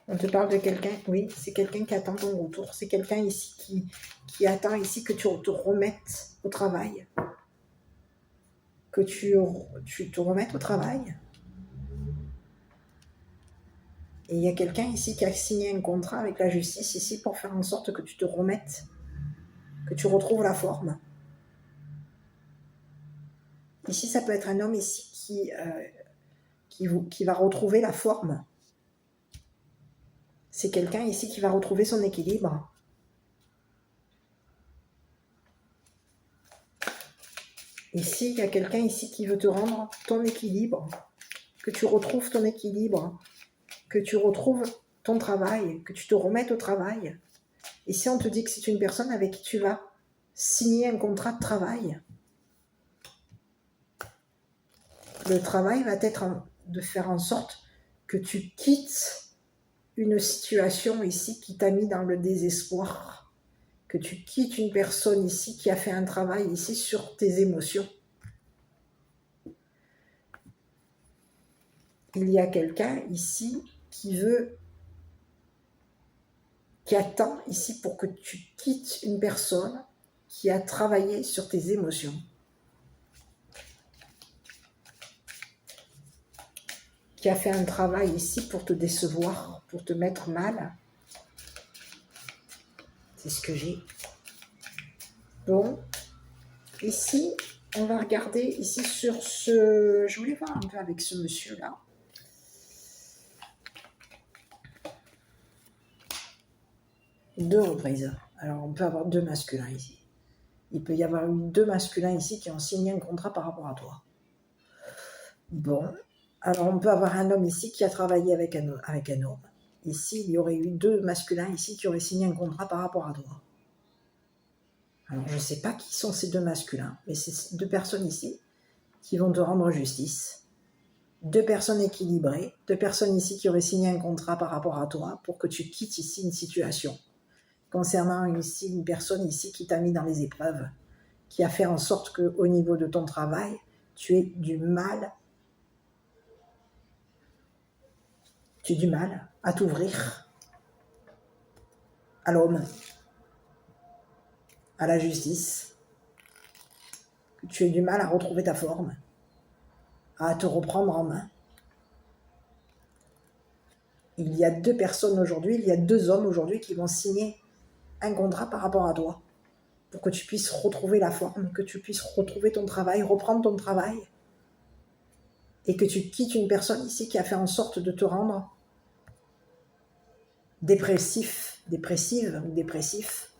On te parle de quelqu'un, oui, c'est quelqu'un qui attend ton retour. C'est quelqu'un ici qui attend ici que tu te remettes au travail. Que tu te remettes au travail. Et il y a quelqu'un ici qui a signé un contrat avec la justice ici pour faire en sorte que tu te remettes, que tu retrouves la forme. Ici, ça peut être un homme ici qui va retrouver la forme. C'est quelqu'un ici qui va retrouver son équilibre. Ici, il y a quelqu'un ici qui veut te rendre ton équilibre, que tu retrouves ton équilibre, que tu retrouves ton travail, que tu te remettes au travail. Ici, on te dit que c'est une personne avec qui tu vas signer un contrat de travail. Le travail va être de faire en sorte que tu quittes une situation ici qui t'a mis dans le désespoir, que tu quittes une personne ici qui a fait un travail ici sur tes émotions. Il y a quelqu'un ici qui attend ici pour que tu quittes une personne qui a travaillé sur tes émotions. Qui a fait un travail ici pour te décevoir, pour te mettre mal. C'est ce que j'ai. Bon, ici, on va regarder ici sur ce... Je voulais voir un peu avec ce monsieur-là. Deux reprises. Alors, on peut avoir deux masculins ici. Il peut y avoir eu deux masculins ici qui ont signé un contrat par rapport à toi. Bon, alors on peut avoir un homme ici qui a travaillé avec un homme. Ici, il y aurait eu deux masculins ici qui auraient signé un contrat par rapport à toi. Alors, je ne sais pas qui sont ces deux masculins, mais c'est deux personnes ici qui vont te rendre justice. Deux personnes équilibrées, deux personnes ici qui auraient signé un contrat par rapport à toi pour que tu quittes ici une situation. Concernant ici une personne ici qui t'a mis dans les épreuves, qui a fait en sorte qu'au niveau de ton travail, tu aies du mal à t'ouvrir à l'homme, à la justice, que tu aies du mal à retrouver ta forme, à te reprendre en main. Il y a deux personnes aujourd'hui, il y a deux hommes aujourd'hui qui vont signer un contrat par rapport à toi pour que tu puisses retrouver la forme, que tu puisses retrouver ton travail, reprendre ton travail et que tu quittes une personne ici qui a fait en sorte de te rendre dépressif, dépressive ou dépressif,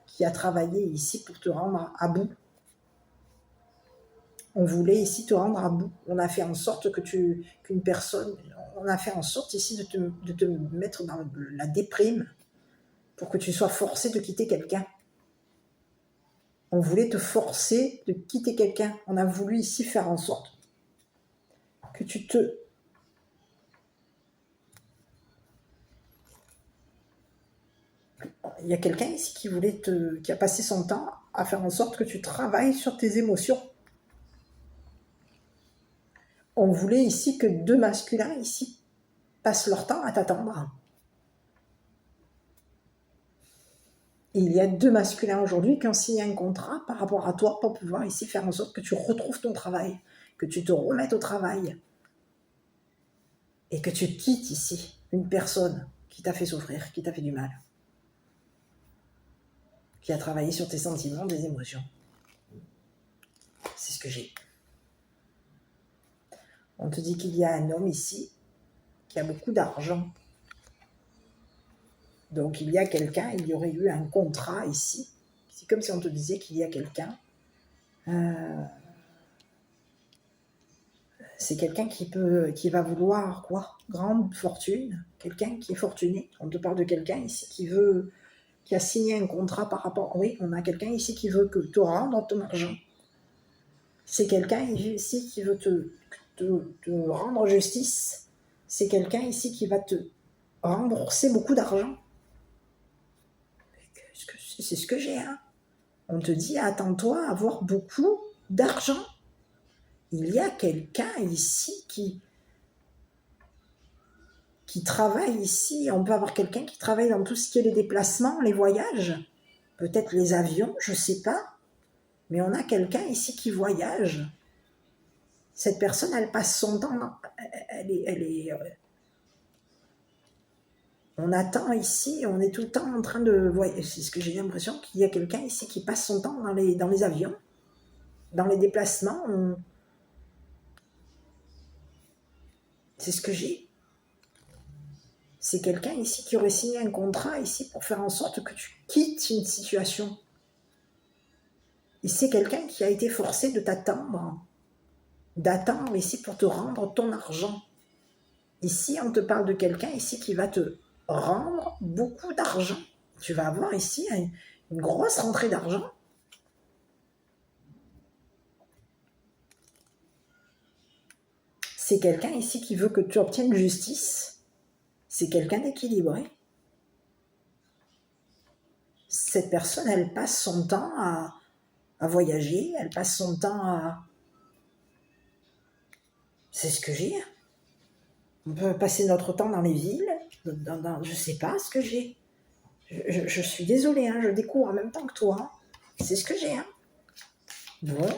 qui a travaillé ici pour te rendre à bout. On voulait ici te rendre à bout. On a fait en sorte qu'une personne, on a fait en sorte ici de te mettre dans la déprime pour que tu sois forcé de quitter quelqu'un. On voulait te forcer de quitter quelqu'un. On a voulu ici faire en sorte que tu te... Il y a quelqu'un ici qui a passé son temps à faire en sorte que tu travailles sur tes émotions. On voulait ici que deux masculins ici passent leur temps à t'attendre. Il y a deux masculins aujourd'hui qui ont signé un contrat par rapport à toi pour pouvoir ici faire en sorte que tu retrouves ton travail, que tu te remettes au travail et que tu quittes ici une personne qui t'a fait souffrir, qui t'a fait du mal, qui a travaillé sur tes sentiments, tes émotions. C'est ce que j'ai. On te dit qu'il y a un homme ici qui a beaucoup d'argent. Donc il y a quelqu'un, il y aurait eu un contrat ici. C'est comme si on te disait qu'il y a quelqu'un. C'est quelqu'un qui va vouloir quoi? Grande fortune. Quelqu'un qui est fortuné. On te parle de quelqu'un ici qui a signé un contrat par rapport... Oui, on a quelqu'un ici qui veut que te rendre ton argent. C'est quelqu'un ici qui veut te rendre justice. C'est quelqu'un ici qui va te rembourser beaucoup d'argent. C'est ce que j'ai. Hein. On te dit, attends-toi à avoir beaucoup d'argent. Il y a quelqu'un ici qui travaille ici. On peut avoir quelqu'un qui travaille dans tout ce qui est les déplacements, les voyages. Peut-être les avions, je ne sais pas. Mais on a quelqu'un ici qui voyage. Cette personne, elle passe son temps... on attend ici, on est tout le temps en train de voyager. C'est ce que j'ai l'impression qu'il y a quelqu'un ici qui passe son temps dans les avions, dans les déplacements. C'est ce que j'ai. C'est quelqu'un ici qui aurait signé un contrat ici pour faire en sorte que tu quittes une situation. Et c'est quelqu'un qui a été forcé de t'attendre, d'attendre ici pour te rendre ton argent. Ici, on te parle de quelqu'un ici qui va te rendre beaucoup d'argent. Tu vas avoir ici une grosse rentrée d'argent. C'est quelqu'un ici qui veut que tu obtiennes justice. C'est quelqu'un d'équilibré. Cette personne, elle passe son temps à voyager, elle passe son temps à... C'est ce que j'ai. On peut passer notre temps dans les villes, je ne sais pas ce que j'ai. Je suis désolée, hein, je découvre en même temps que toi. C'est ce que j'ai. Hein. Bon,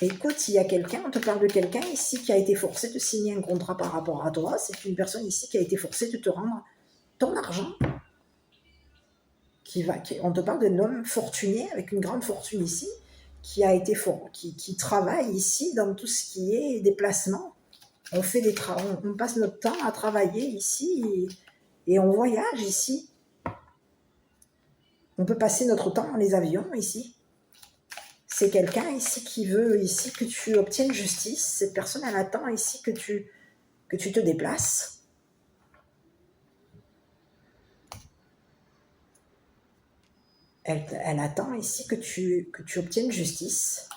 écoute, il y a quelqu'un, on te parle de quelqu'un ici qui a été forcé de signer un contrat par rapport à toi. C'est une personne ici qui a été forcée de te rendre ton argent. On te parle d'un homme fortuné, avec une grande fortune ici, qui travaille ici dans tout ce qui est déplacement. On passe notre temps à travailler ici et on voyage ici. On peut passer notre temps dans les avions ici. C'est quelqu'un ici qui veut ici que tu obtiennes justice. Cette personne, elle attend ici que tu te déplaces. Elle attend ici que tu obtiennes justice.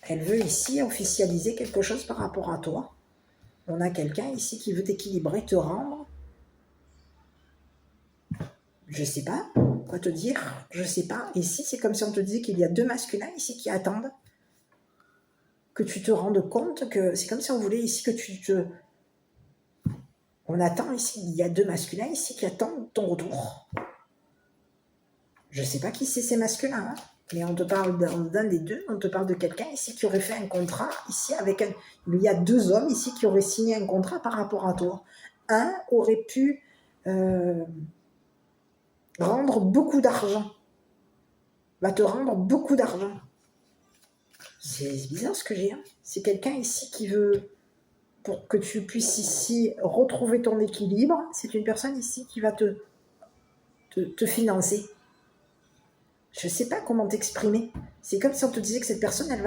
Elle veut ici officialiser quelque chose par rapport à toi. On a quelqu'un ici qui veut t'équilibrer, te rendre. Je sais pas quoi te dire, je sais pas. Ici, c'est comme si on te disait qu'il y a deux masculins ici qui attendent que tu te rendes compte que c'est comme si on voulait ici que tu te... On attend ici, il y a deux masculins ici qui attendent ton retour. Je sais pas qui c'est ces masculins, hein, mais on te parle d'un des deux, on te parle de quelqu'un ici qui aurait fait un contrat ici avec un... Il y a deux hommes ici qui auraient signé un contrat par rapport à toi. Un aurait pu... rendre beaucoup d'argent. Va te rendre beaucoup d'argent. C'est bizarre ce que j'ai. Hein. C'est quelqu'un ici qui veut, pour que tu puisses ici retrouver ton équilibre, c'est une personne ici qui va te financer. Je ne sais pas comment t'exprimer. C'est comme si on te disait que cette personne, elle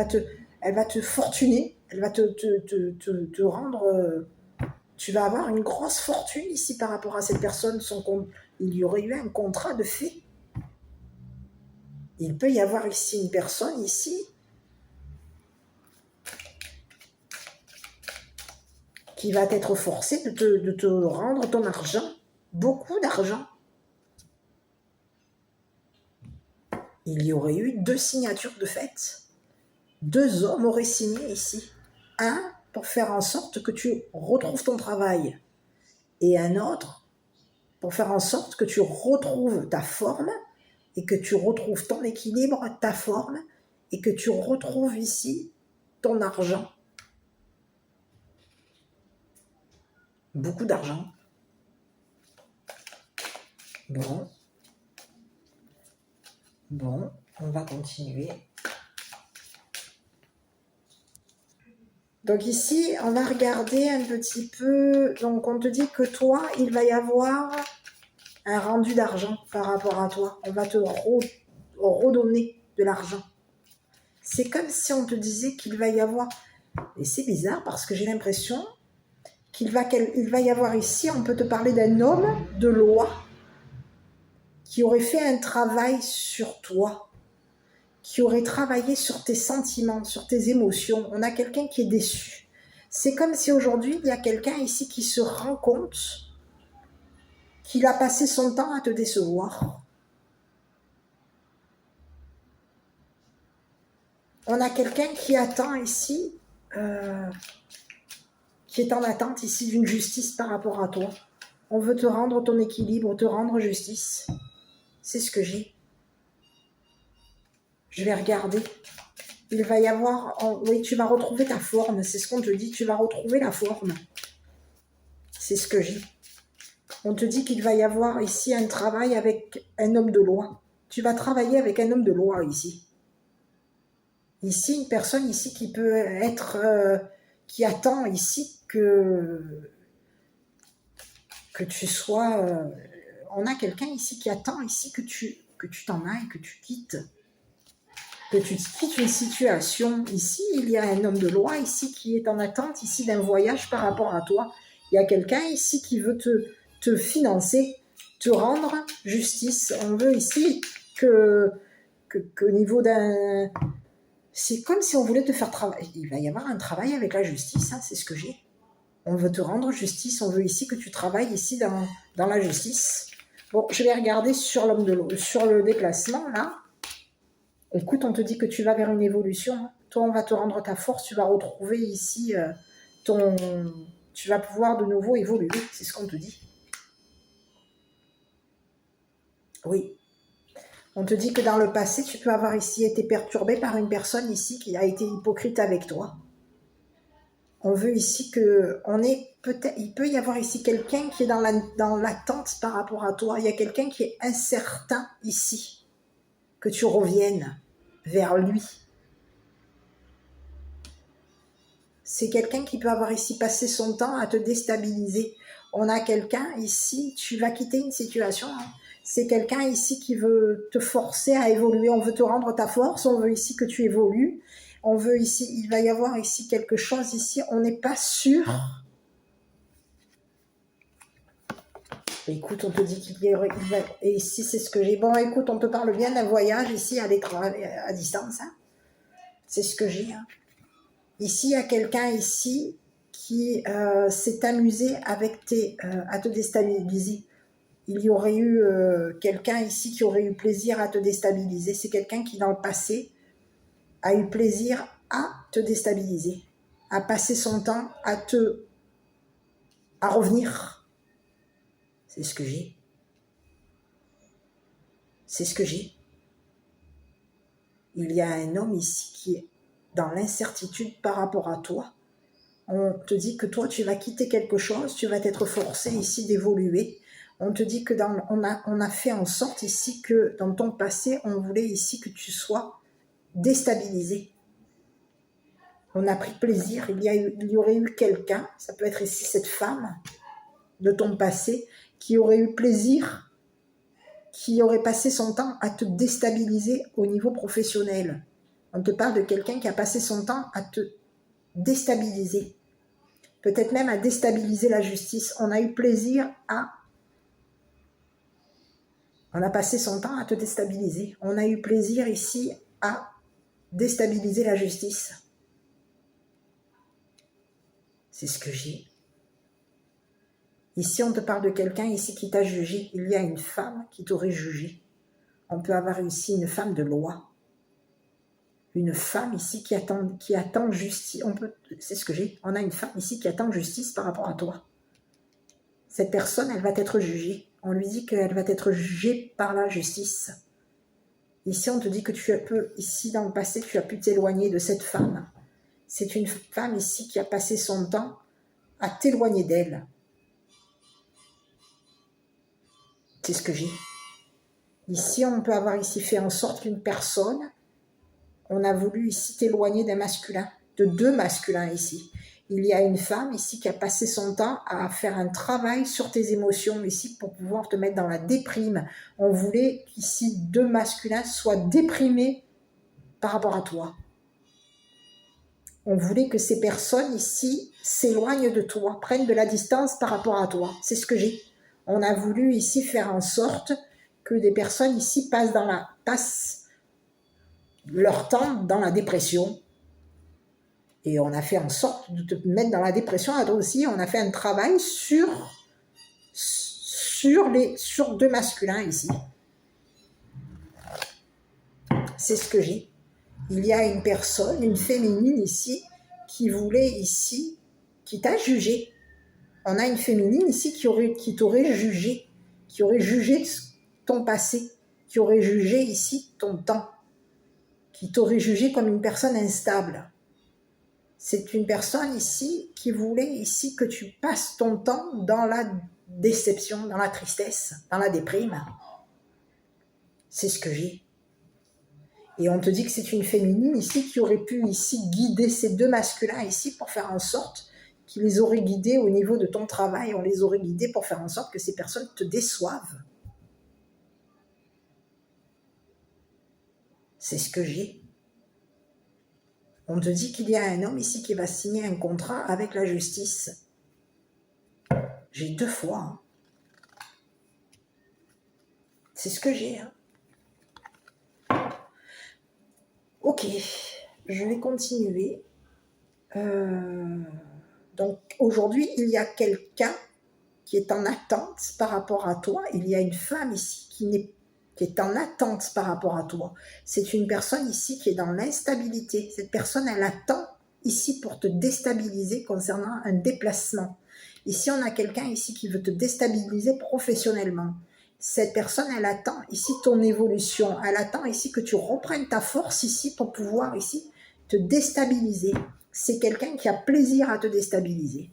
va te fortuner, elle va te rendre... tu vas avoir une grosse fortune ici par rapport à cette personne. Il y aurait eu un contrat de fait. Il peut y avoir ici une personne ici qui va être forcée de te rendre ton argent, beaucoup d'argent. Il y aurait eu deux signatures de fait. Deux hommes auraient signé ici. Un pour faire en sorte que tu retrouves ton travail et un autre pour faire en sorte que tu retrouves ta forme et que tu retrouves ton équilibre, ta forme et que tu retrouves ici ton argent. Beaucoup d'argent. Bon, on va continuer. Donc ici, on va regarder un petit peu. Donc on te dit que toi, il va y avoir un rendu d'argent par rapport à toi. On va te redonner de l'argent. C'est comme si on te disait qu'il va y avoir... Et c'est bizarre parce que j'ai l'impression qu'il va y avoir ici, on peut te parler d'un homme de loi qui aurait fait un travail sur toi, qui aurait travaillé sur tes sentiments, sur tes émotions. On a quelqu'un qui est déçu. C'est comme si aujourd'hui, il y a quelqu'un ici qui se rend compte qu'il a passé son temps à te décevoir. On a quelqu'un qui attend ici, qui est en attente ici d'une justice par rapport à toi. On veut te rendre ton équilibre, te rendre justice. C'est ce que j'ai. Je vais regarder. Il va y avoir... Oui, tu vas retrouver ta forme. C'est ce qu'on te dit. Tu vas retrouver la forme. C'est ce que j'ai. On te dit qu'il va y avoir ici un travail avec un homme de loi. Tu vas travailler avec un homme de loi ici. Ici, une personne ici qui peut être... qui attend ici que tu sois... on a quelqu'un ici qui attend ici que tu que tu t'en ailles, que tu quittes une situation. Ici, il y a un homme de loi ici qui est en attente ici d'un voyage par rapport à toi. Il y a quelqu'un ici qui veut te financer, te rendre justice. On veut ici qu'au niveau d'un... C'est comme si on voulait te faire travailler. Il va y avoir un travail avec la justice, hein, c'est ce que j'ai. On veut te rendre justice, on veut ici que tu travailles ici dans la justice. Bon, je vais regarder sur l'homme de l'eau, sur le déplacement, là. Écoute, on te dit que tu vas vers une évolution. Hein. Toi, on va te rendre ta force, tu vas retrouver ici tu vas pouvoir de nouveau évoluer, c'est ce qu'on te dit. Oui. On te dit que dans le passé, tu peux avoir ici été perturbé par une personne ici qui a été hypocrite avec toi. On veut ici il peut y avoir ici quelqu'un qui est dans l'attente par rapport à toi. Il y a quelqu'un qui est incertain ici. Que tu reviennes vers lui. C'est quelqu'un qui peut avoir ici passé son temps à te déstabiliser. On a quelqu'un ici, tu vas quitter une situation. Hein. C'est quelqu'un ici qui veut te forcer à évoluer. On veut te rendre ta force. On veut ici que tu évolues. On veut ici, il va y avoir ici quelque chose ici. On n'est pas sûr. Écoute, on te dit qu'il y aurait... Et ici, c'est ce que j'ai. Bon, écoute, on te parle bien d'un voyage ici à distance. Hein. C'est ce que j'ai. Hein. Ici, il y a quelqu'un ici qui s'est amusé avec à te déstabiliser. Il y aurait eu quelqu'un ici qui aurait eu plaisir à te déstabiliser. C'est quelqu'un qui, dans le passé, a eu plaisir à te déstabiliser, à passer son temps à revenir. C'est ce que j'ai. C'est ce que j'ai. Il y a un homme ici qui est dans l'incertitude par rapport à toi. On te dit que toi, tu vas quitter quelque chose, tu vas être forcé ici d'évoluer. On te dit que on a fait en sorte ici que dans ton passé, on voulait ici que tu sois déstabilisé. On a pris plaisir, il y aurait eu quelqu'un, ça peut être ici cette femme de ton passé, qui aurait eu plaisir, qui aurait passé son temps à te déstabiliser au niveau professionnel. On te parle de quelqu'un qui a passé son temps à te déstabiliser. Peut-être même à déstabiliser la justice. On a eu plaisir On a passé son temps à te déstabiliser. On a eu plaisir ici à déstabiliser la justice. C'est ce que j'ai. Ici, on te parle de quelqu'un ici qui t'a jugé. Il y a une femme qui t'aurait jugé. On peut avoir ici une femme de loi. Une femme ici qui attend justice. C'est ce que j'ai. On a une femme ici qui attend justice par rapport à toi. Cette personne, elle va être jugée. On lui dit qu'elle va être jugée par la justice. Ici, on te dit que ici dans le passé, tu as pu t'éloigner de cette femme. C'est une femme ici qui a passé son temps à t'éloigner d'elle. C'est ce que j'ai. Ici, on peut avoir ici fait en sorte qu'une personne, on a voulu ici t'éloigner d'un masculin, de deux masculins ici. Il y a une femme ici qui a passé son temps à faire un travail sur tes émotions ici pour pouvoir te mettre dans la déprime. On voulait qu'ici deux masculins soient déprimés par rapport à toi. On voulait que ces personnes ici s'éloignent de toi, prennent de la distance par rapport à toi. C'est ce que j'ai. On a voulu ici faire en sorte que des personnes ici passent leur temps dans la dépression. Et on a fait en sorte de te mettre dans la dépression. À toi aussi, on a fait un travail sur deux masculins ici. C'est ce que j'ai. Il y a une personne, une féminine ici, qui voulait ici, qui t'a jugé. On a une féminine ici qui t'aurait jugé, qui aurait jugé ton passé, qui aurait jugé ici ton temps, qui t'aurait jugé comme une personne instable. C'est une personne ici qui voulait ici que tu passes ton temps dans la déception, dans la tristesse, dans la déprime. C'est ce que j'ai. Et on te dit que c'est une féminine ici qui aurait pu ici guider ces deux masculins ici pour faire en sorte qu'ils les auraient guidés au niveau de ton travail. On les aurait guidés pour faire en sorte que ces personnes te déçoivent. C'est ce que j'ai. On te dit qu'il y a un homme ici qui va signer un contrat avec la justice. J'ai 2 fois. Hein. C'est ce que j'ai. Hein. Ok, je vais continuer. Donc aujourd'hui, il y a quelqu'un qui est en attente par rapport à toi. Il y a une femme ici qui est en attente par rapport à toi. C'est une personne ici qui est dans l'instabilité. Cette personne, elle attend ici pour te déstabiliser concernant un déplacement. Ici, on a quelqu'un ici qui veut te déstabiliser professionnellement. Cette personne, elle attend ici ton évolution. Elle attend ici que tu reprennes ta force ici pour pouvoir ici te déstabiliser. C'est quelqu'un qui a plaisir à te déstabiliser.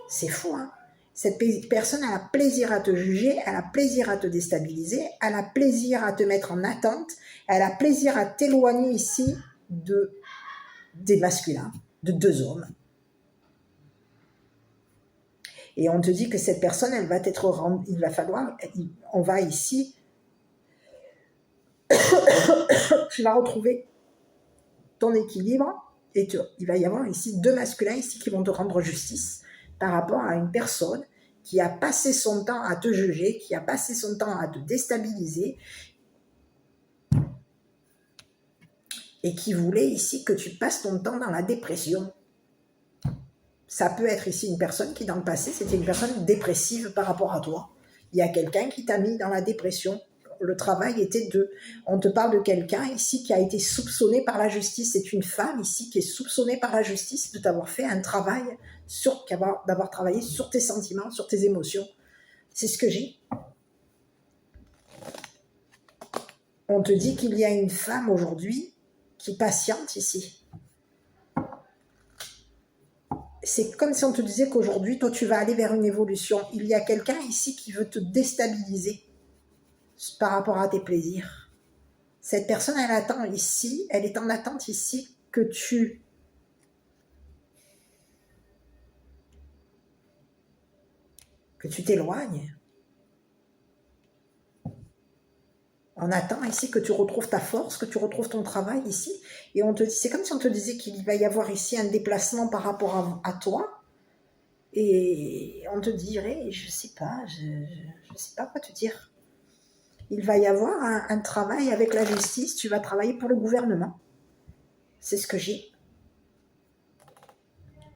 C'est fou, hein? Cette personne, elle a plaisir à te juger, elle a plaisir à te déstabiliser, elle a plaisir à te mettre en attente, elle a plaisir à t'éloigner ici des masculins, de 2 hommes. Et on te dit que cette personne, elle va être rendue, on va ici, tu vas retrouver ton équilibre et il va y avoir ici 2 masculins ici qui vont te rendre justice par rapport à une personne qui a passé son temps à te juger, qui a passé son temps à te déstabiliser et qui voulait ici que tu passes ton temps dans la dépression. Ça peut être ici une personne qui, dans le passé, c'était une personne dépressive par rapport à toi. Il y a quelqu'un qui t'a mis dans la dépression. Le travail était on te parle de quelqu'un ici qui a été soupçonné par la justice. C'est une femme ici qui est soupçonnée par la justice de t'avoir fait un travail, d'avoir travaillé sur tes sentiments, sur tes émotions. C'est ce que j'ai. On te dit qu'il y a une femme aujourd'hui qui patiente ici. C'est comme si on te disait qu'aujourd'hui, toi, tu vas aller vers une évolution. Il y a quelqu'un ici qui veut te déstabiliser par rapport à tes plaisirs. Cette personne, elle attend ici, elle est en attente ici que tu t'éloignes. On attend ici que tu retrouves ta force, que tu retrouves ton travail ici. Et on te dit, c'est comme si on te disait qu'il va y avoir ici un déplacement par rapport à toi. Et on te dirait, je sais pas quoi te dire. Il va y avoir un travail avec la justice, tu vas travailler pour le gouvernement. C'est ce que j'ai.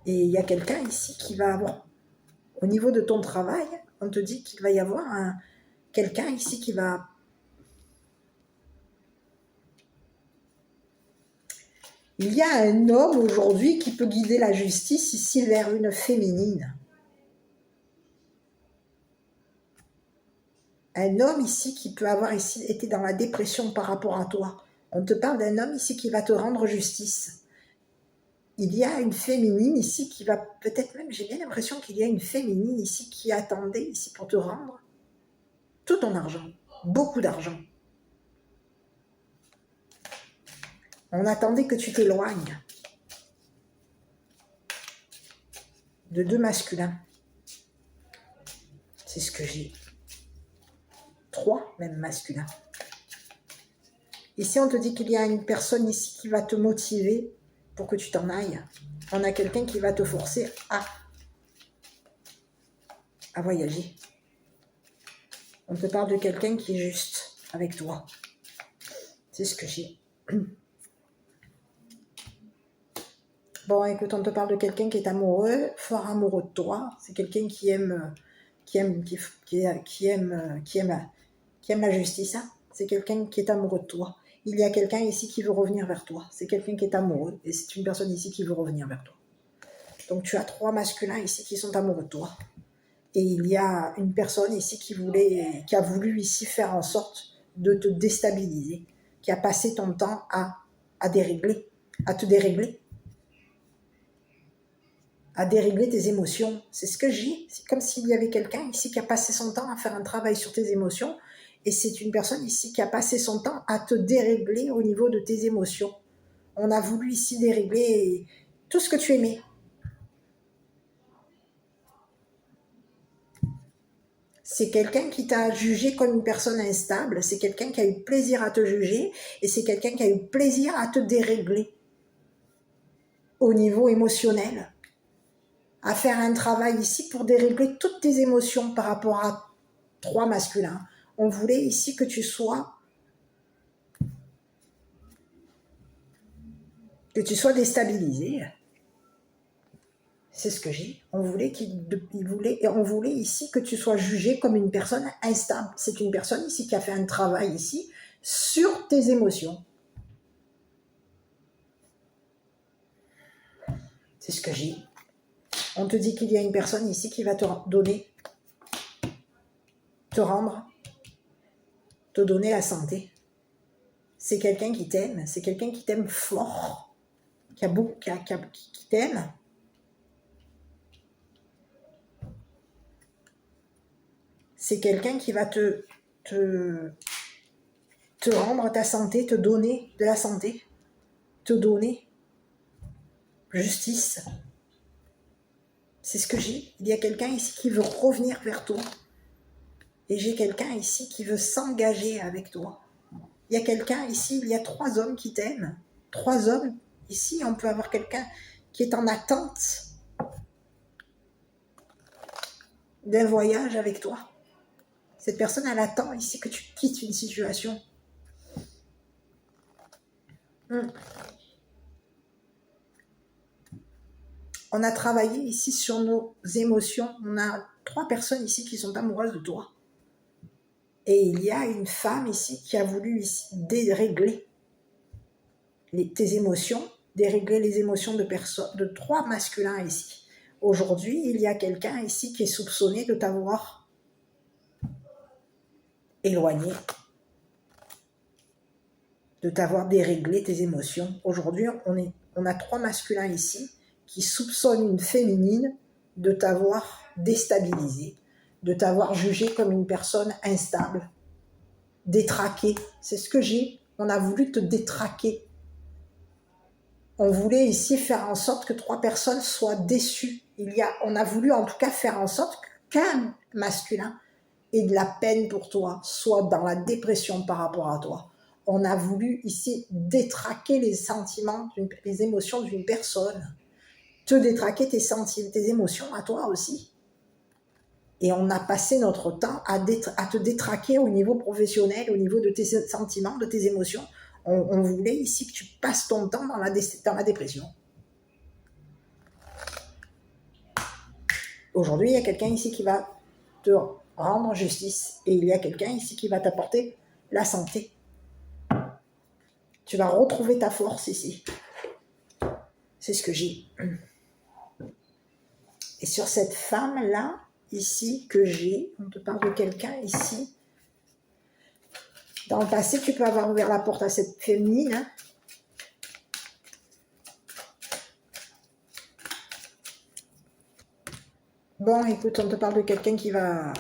Et il y a quelqu'un ici qui va avoir, au niveau de ton travail, on te dit qu'il va y avoir quelqu'un ici qui va... Il y a un homme aujourd'hui qui peut guider la justice ici vers une féminine. Un homme ici qui peut avoir ici été dans la dépression par rapport à toi. On te parle d'un homme ici qui va te rendre justice. Il y a une féminine ici qui va peut-être même, j'ai bien l'impression qu'il y a une féminine ici qui attendait ici pour te rendre tout ton argent, beaucoup d'argent. On attendait que tu t'éloignes de 2 masculins. C'est ce que j'ai. 3 même masculins. Ici, on te dit qu'il y a une personne ici qui va te motiver pour que tu t'en ailles. On a quelqu'un qui va te forcer à voyager. On te parle de quelqu'un qui est juste avec toi. C'est ce que j'ai. Bon, écoute, on te parle de quelqu'un qui est amoureux, fort amoureux de toi. C'est quelqu'un qui aime la justice. Hein. C'est quelqu'un qui est amoureux de toi. Il y a quelqu'un ici qui veut revenir vers toi. C'est quelqu'un qui est amoureux. Et c'est une personne ici qui veut revenir vers toi. Donc tu as 3 masculins ici qui sont amoureux de toi. Et il y a une personne ici qui a voulu ici faire en sorte de te déstabiliser, qui a passé ton temps à te dérégler, à dérégler tes émotions. C'est ce que j'ai. C'est comme s'il y avait quelqu'un ici qui a passé son temps à faire un travail sur tes émotions. Et c'est une personne ici qui a passé son temps à te dérégler au niveau de tes émotions. On a voulu ici dérégler tout ce que tu aimais. C'est quelqu'un qui t'a jugé comme une personne instable, c'est quelqu'un qui a eu plaisir à te juger et c'est quelqu'un qui a eu plaisir à te dérégler au niveau émotionnel, à faire un travail ici pour dérégler toutes tes émotions par rapport à 3 masculins. On voulait ici que tu sois déstabilisé. C'est ce que j'ai. On voulait ici que tu sois jugé comme une personne instable. C'est une personne ici qui a fait un travail ici sur tes émotions. C'est ce que j'ai. On te dit qu'il y a une personne ici qui va te donner, te rendre, te donner la santé. C'est quelqu'un qui t'aime. C'est quelqu'un qui t'aime fort, qui t'aime. C'est quelqu'un qui va te rendre ta santé, te donner de la santé, te donner justice. C'est ce que j'ai. Il y a quelqu'un ici qui veut revenir vers toi. Et j'ai quelqu'un ici qui veut s'engager avec toi. Il y a quelqu'un ici, il y a 3 hommes qui t'aiment. 3 hommes. Ici, on peut avoir quelqu'un qui est en attente d'un voyage avec toi. Cette personne, elle attend ici que tu quittes une situation. On a travaillé ici sur nos émotions. On a 3 personnes ici qui sont amoureuses de toi. Et il y a une femme ici qui a voulu ici dérégler tes émotions, dérégler les émotions de 3 masculins ici. Aujourd'hui, il y a quelqu'un ici qui est soupçonné de t'avoir éloigné, de t'avoir déréglé tes émotions. Aujourd'hui, on a 3 masculins ici qui soupçonnent une féminine de t'avoir déstabilisé, de t'avoir jugé comme une personne instable, détraquée. C'est ce que j'ai. On a voulu te détraquer. On voulait ici faire en sorte que 3 personnes soient déçues. On a voulu en tout cas faire en sorte qu'un masculin ait de la peine pour toi, soit dans la dépression par rapport à toi. On a voulu ici détraquer les sentiments, les émotions d'une personne. Te détraquer tes émotions à toi aussi. Et on a passé notre temps à te détraquer au niveau professionnel, au niveau de tes sentiments, de tes émotions. On voulait ici que tu passes ton temps dans la dépression. Aujourd'hui, il y a quelqu'un ici qui va te rendre justice. Et il y a quelqu'un ici qui va t'apporter la santé. Tu vas retrouver ta force ici. C'est ce que j'ai. Et sur cette femme-là, ici, que j'ai, on te parle de quelqu'un ici. Dans le passé, tu peux avoir ouvert la porte à cette féminine. Hein. Bon, écoute, on te parle de quelqu'un qui va...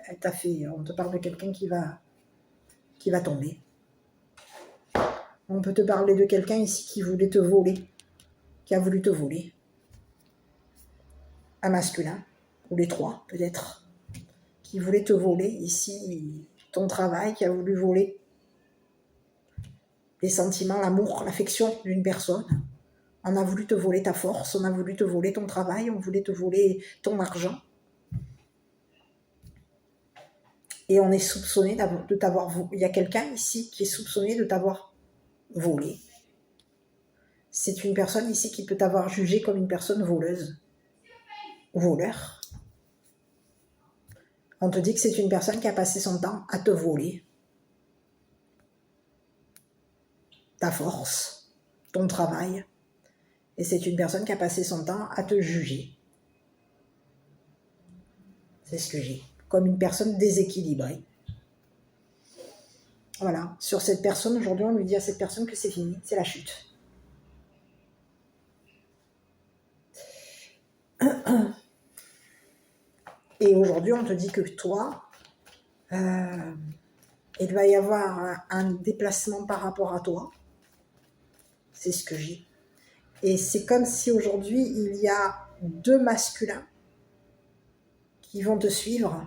On te parle de quelqu'un qui va tomber. On peut te parler de quelqu'un ici qui voulait te voler, qui a voulu te voler. Un masculin, ou les 3 peut-être, qui voulait te voler ici ton travail, qui a voulu voler les sentiments, l'amour, l'affection d'une personne. On a voulu te voler ta force, on a voulu te voler ton travail, on voulait te voler ton argent. Et on est soupçonné de t'avoir volé. Il y a quelqu'un ici qui est soupçonné de t'avoir volé. C'est une personne ici qui peut t'avoir jugé comme une personne voleuse. Voleur. On te dit que c'est une personne qui a passé son temps à te voler. Ta force, ton travail. Et c'est une personne qui a passé son temps à te juger. C'est ce que j'ai. Comme une personne déséquilibrée. Voilà. Sur cette personne, aujourd'hui, on lui dit à cette personne que c'est fini, c'est la chute. Et aujourd'hui, on te dit que toi, il va y avoir un déplacement par rapport à toi. C'est ce que j'ai. Et c'est comme si aujourd'hui, il y a 2 masculins qui vont te suivre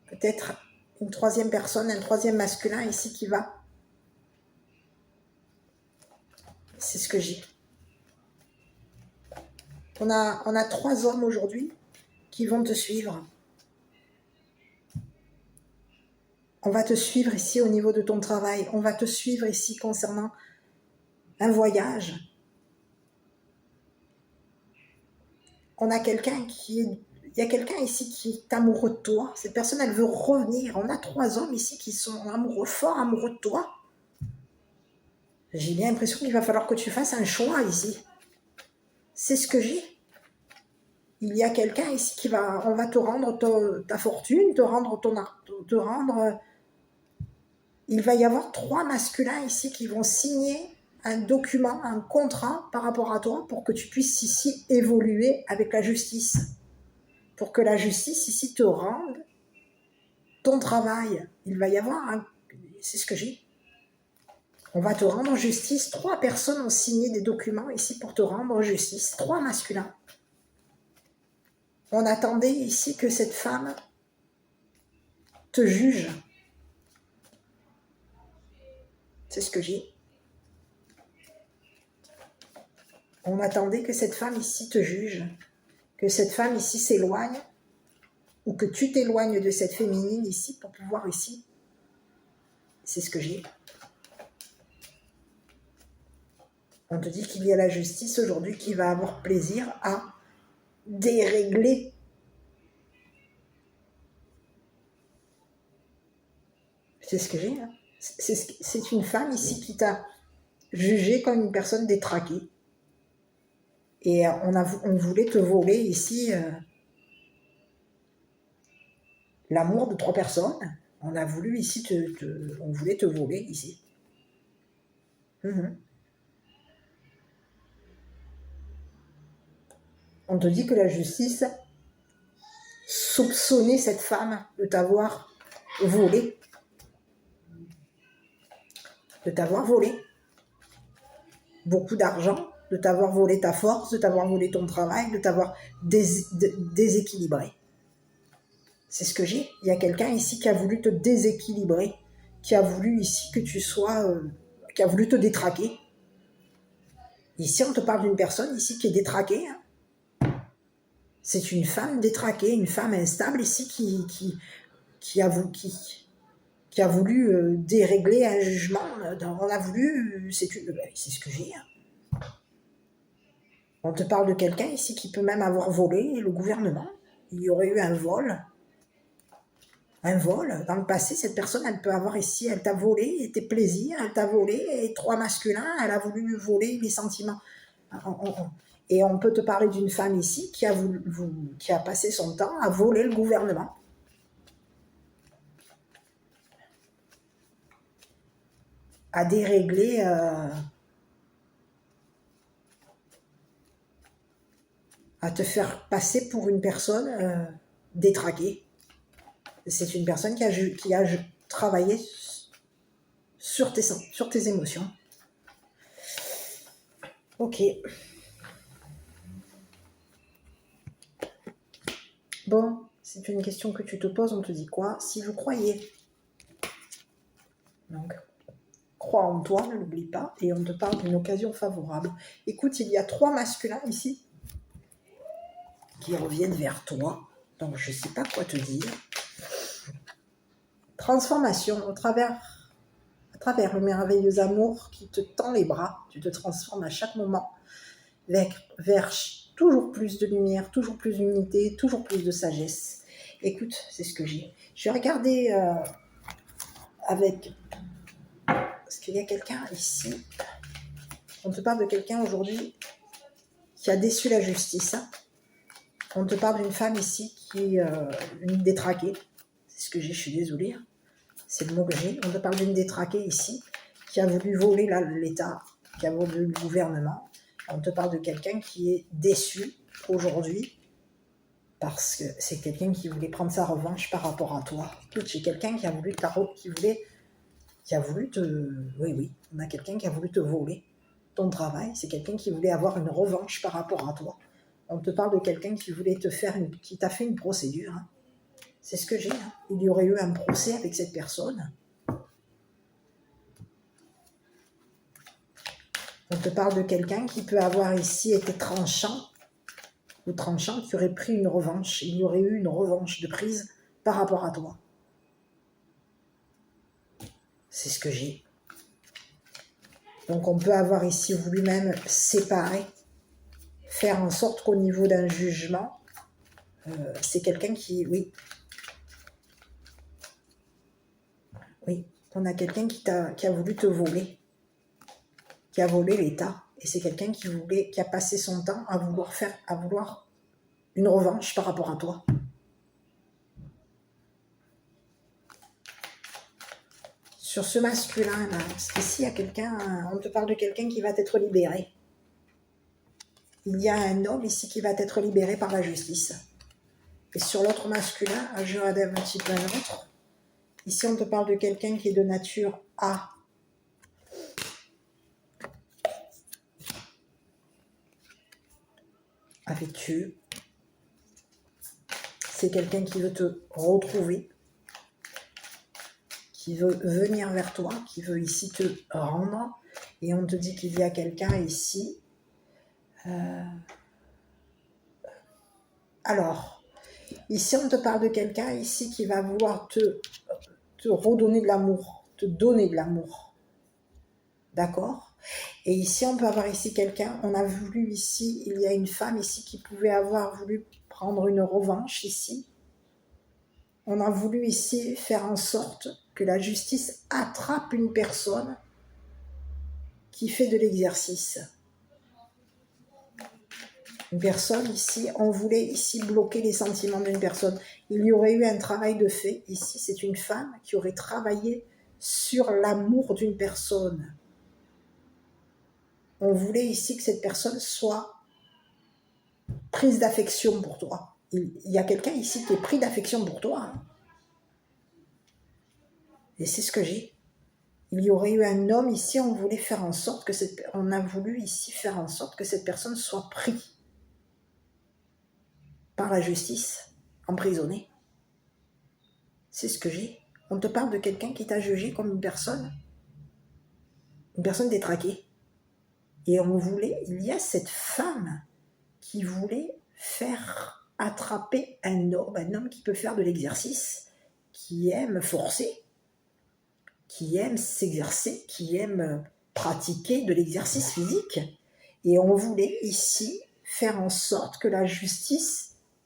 peut-être une troisième personne, un troisième masculin ici qui va. C'est ce que j'ai. On a 3 hommes aujourd'hui qui vont te suivre. On va te suivre ici au niveau de ton travail. On va te suivre ici concernant un voyage. On a quelqu'un qui est... Il y a quelqu'un ici qui est amoureux de toi. Cette personne, elle veut revenir. On a 3 hommes ici qui sont amoureux, fort amoureux de toi. J'ai bien l'impression qu'il va falloir que tu fasses un choix ici. C'est ce que j'ai. Il y a quelqu'un ici qui va... On va te rendre ta fortune, te rendre ton art, te rendre... Il va y avoir 3 masculins ici qui vont signer un document, un contrat par rapport à toi pour que tu puisses ici évoluer avec la justice. Pour que la justice ici te rende ton travail. Il va y avoir un... C'est ce que j'ai. On va te rendre justice. 3 personnes ont signé des documents ici pour te rendre justice. 3 masculins. On attendait ici que cette femme te juge. C'est ce que j'ai. On attendait que cette femme ici te juge. Que cette femme ici s'éloigne. Ou que tu t'éloignes de cette féminine ici pour pouvoir ici. C'est ce que j'ai. On te dit qu'il y a la justice aujourd'hui qui va avoir plaisir à dérégler. C'est ce que j'ai. Hein. C'est une femme ici qui t'a jugé comme une personne détraquée. Et on voulait te voler ici l'amour de 3 personnes. On a voulu ici on voulait te voler ici. On te dit que la justice soupçonnait cette femme de t'avoir volé. De t'avoir volé beaucoup d'argent, de t'avoir volé ta force, de t'avoir volé ton travail, de t'avoir déséquilibré. C'est ce que j'ai. Il y a quelqu'un ici qui a voulu te déséquilibrer, qui a voulu ici que tu sois... qui a voulu te détraquer. Ici, on te parle d'une personne ici qui est détraquée. Hein. C'est une femme détraquée, une femme instable ici qui a voulu dérégler un jugement. On a voulu... C'est ce que j'ai. Hein. On te parle de quelqu'un ici qui peut même avoir volé le gouvernement. Il y aurait eu un vol. Un vol. Dans le passé, cette personne, elle peut avoir ici, elle t'a volé tes plaisirs, elle t'a volé et 3 masculins, elle a voulu voler les sentiments. Et on peut te parler d'une femme ici qui a passé son temps à voler le gouvernement. À dérégler... à te faire passer pour une personne détraquée. C'est une personne qui a travaillé sur tes émotions. Ok. Bon, c'est une question que tu te poses, on te dit quoi? Si vous croyez. Donc, crois en toi, ne l'oublie pas, et on te parle d'une occasion favorable. Écoute, il y a 3 masculins ici qui reviennent vers toi. Donc, je ne sais pas quoi te dire. Transformation à travers le merveilleux amour qui te tend les bras. Tu te transformes à chaque moment vers toujours plus de lumière, toujours plus d'unité, toujours plus de sagesse. Écoute, c'est ce que j'ai. Je vais regarder avec... Parce qu'il y a quelqu'un ici. On te parle de quelqu'un aujourd'hui qui a déçu la justice. Hein. On te parle d'une femme ici qui est une détraquée. C'est ce que j'ai, je suis désolée. Hein. C'est le mot que j'ai. On te parle d'une détraquée ici qui a voulu voler l'État, qui a volé le gouvernement. On te parle de quelqu'un qui est déçu aujourd'hui parce que c'est quelqu'un qui voulait prendre sa revanche par rapport à toi. Écoute, j'ai quelqu'un qui a voulu oui, on a quelqu'un qui a voulu te voler ton travail. C'est quelqu'un qui voulait avoir une revanche par rapport à toi. On te parle de quelqu'un qui voulait qui t'a fait une procédure. Hein. C'est ce que j'ai. Hein. Il y aurait eu un procès avec cette personne. On te parle de quelqu'un qui peut avoir ici été tranchant ou tranchant, qui aurait pris une revanche. Il y aurait eu une revanche de prise par rapport à toi. C'est ce que j'ai. Donc on peut avoir ici voulu même séparer, faire en sorte qu'au niveau d'un jugement, c'est quelqu'un qui, oui, on a quelqu'un qui a voulu te voler, qui a volé l'État. Et c'est quelqu'un qui a passé son temps à vouloir une revanche par rapport à toi. Sur ce masculin-là, parce qu'ici, il y a quelqu'un, on te parle de quelqu'un qui va être libéré. Il y a un homme ici qui va être libéré par la justice. Et sur l'autre masculin, je regarde un petit peu un autre. Ici, on te parle de quelqu'un qui est de nature A. Affectueux. C'est quelqu'un qui veut te retrouver, qui veut venir vers toi, qui veut ici te rendre. Et on te dit qu'il y a quelqu'un ici. Alors, ici, on te parle de quelqu'un ici qui va vouloir te redonner de l'amour, te donner de l'amour. D'accord? Et ici, on peut avoir ici quelqu'un, on a voulu ici, il y a une femme ici qui pouvait avoir voulu prendre une revanche ici. On a voulu ici faire en sorte que la justice attrape une personne qui fait de l'exercice. Une personne ici, on voulait ici bloquer les sentiments d'une personne. Il y aurait eu un travail de fait. Ici, c'est une femme qui aurait travaillé sur l'amour d'une personne. On voulait ici que cette personne soit prise d'affection pour toi. Il y a quelqu'un ici qui est pris d'affection pour toi. Hein. Et c'est ce que j'ai. Il y aurait eu un homme ici, on voulait faire en sorte que on a voulu ici faire en sorte que cette personne soit prise par la justice, emprisonnée. C'est ce que j'ai. On te parle de quelqu'un qui t'a jugé comme une personne détraquée. Et on voulait, il y a cette femme qui voulait faire attraper un homme qui peut faire de l'exercice, qui aime forcer, qui aime s'exercer, qui aime pratiquer de l'exercice physique. Et on voulait ici faire en sorte que la justice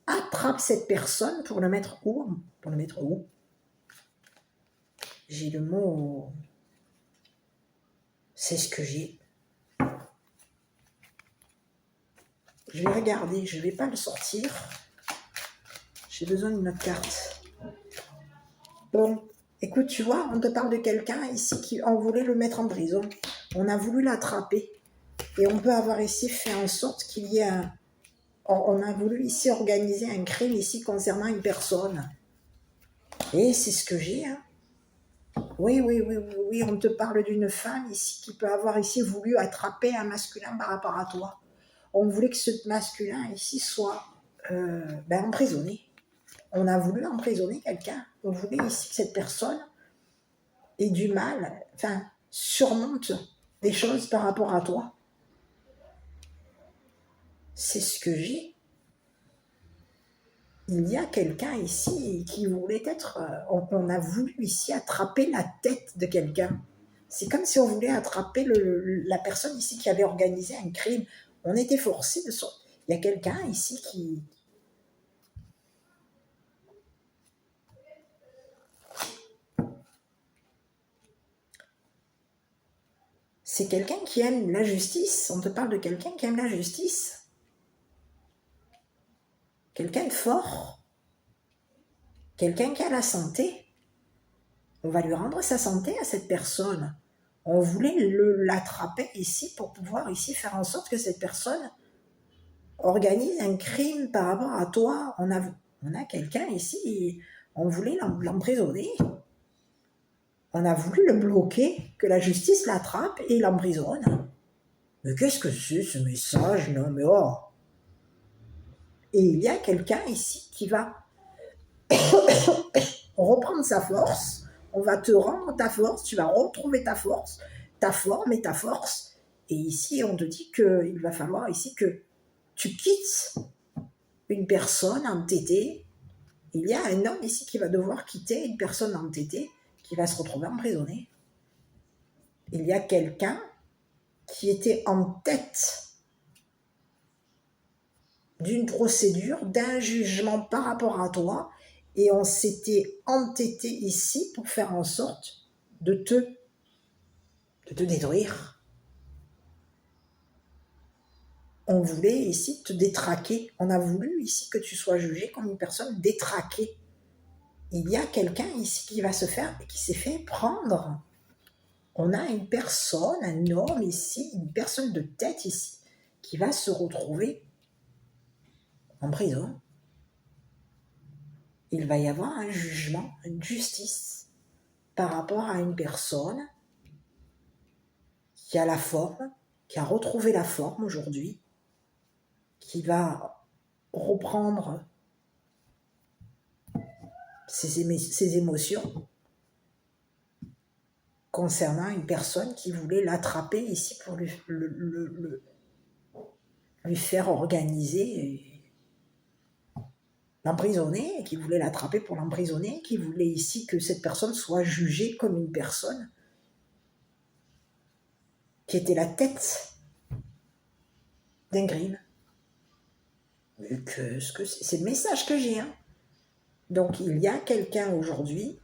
attrape cette personne pour le mettre où? Pour le mettre où? J'ai le mot... C'est ce que j'ai. Je vais regarder, je ne vais pas le sortir. J'ai besoin d'une autre carte. Bon, écoute, tu vois, on te parle de quelqu'un ici qui on voulait le mettre en prison. On a voulu l'attraper. Et on peut avoir ici fait en sorte qu'il y ait un... On a voulu ici organiser un crime ici concernant une personne. Et c'est ce que j'ai, hein. Oui, on te parle d'une femme ici qui peut avoir ici voulu attraper un masculin par rapport à toi. On voulait que ce masculin ici soit emprisonné. On a voulu emprisonner quelqu'un. On voulait ici que cette personne ait du mal, surmonte des choses par rapport à toi. C'est ce que j'ai. Il y a quelqu'un ici qui voulait être... on a voulu ici attraper la tête de quelqu'un. C'est comme si on voulait attraper la personne ici qui avait organisé un crime. On était forcé de sortir. Il y a quelqu'un ici qui... C'est quelqu'un qui aime la justice. On te parle de quelqu'un qui aime la justice. Quelqu'un de fort. Quelqu'un qui a la santé. On va lui rendre sa santé à cette personne. On voulait l'attraper ici pour pouvoir ici faire en sorte que cette personne organise un crime par rapport à toi. On a quelqu'un ici, on voulait l'emprisonner. On a voulu le bloquer, que la justice l'attrape et l'emprisonne. Mais qu'est-ce que c'est ce message? Non mais oh. Et il y a quelqu'un ici qui va reprendre sa force, on va te rendre ta force, tu vas retrouver ta force, ta forme et ta force. Et ici, on te dit qu'il va falloir ici que tu quittes une personne entêtée. Il y a un homme ici qui va devoir quitter une personne entêtée qui va se retrouver emprisonné. Il y a quelqu'un qui était en tête d'une procédure, d'un jugement par rapport à toi, et on s'était entêté ici pour faire en sorte de te détruire. On voulait ici te détraquer. On a voulu ici que tu sois jugé comme une personne détraquée. Il y a quelqu'un ici qui va se faire et qui s'est fait prendre. On a une personne, un homme ici, une personne de tête ici, qui va se retrouver en prison. Il va y avoir un jugement, une justice par rapport à une personne qui a la forme, qui a retrouvé la forme aujourd'hui, qui va reprendre ses émotions concernant une personne qui voulait l'attraper ici pour lui faire organiser, l'emprisonner, qui voulait l'attraper pour l'emprisonner, qui voulait ici que cette personne soit jugée comme une personne qui était la tête d'un crime. C'est le message que j'ai. Hein. Donc il y a quelqu'un aujourd'hui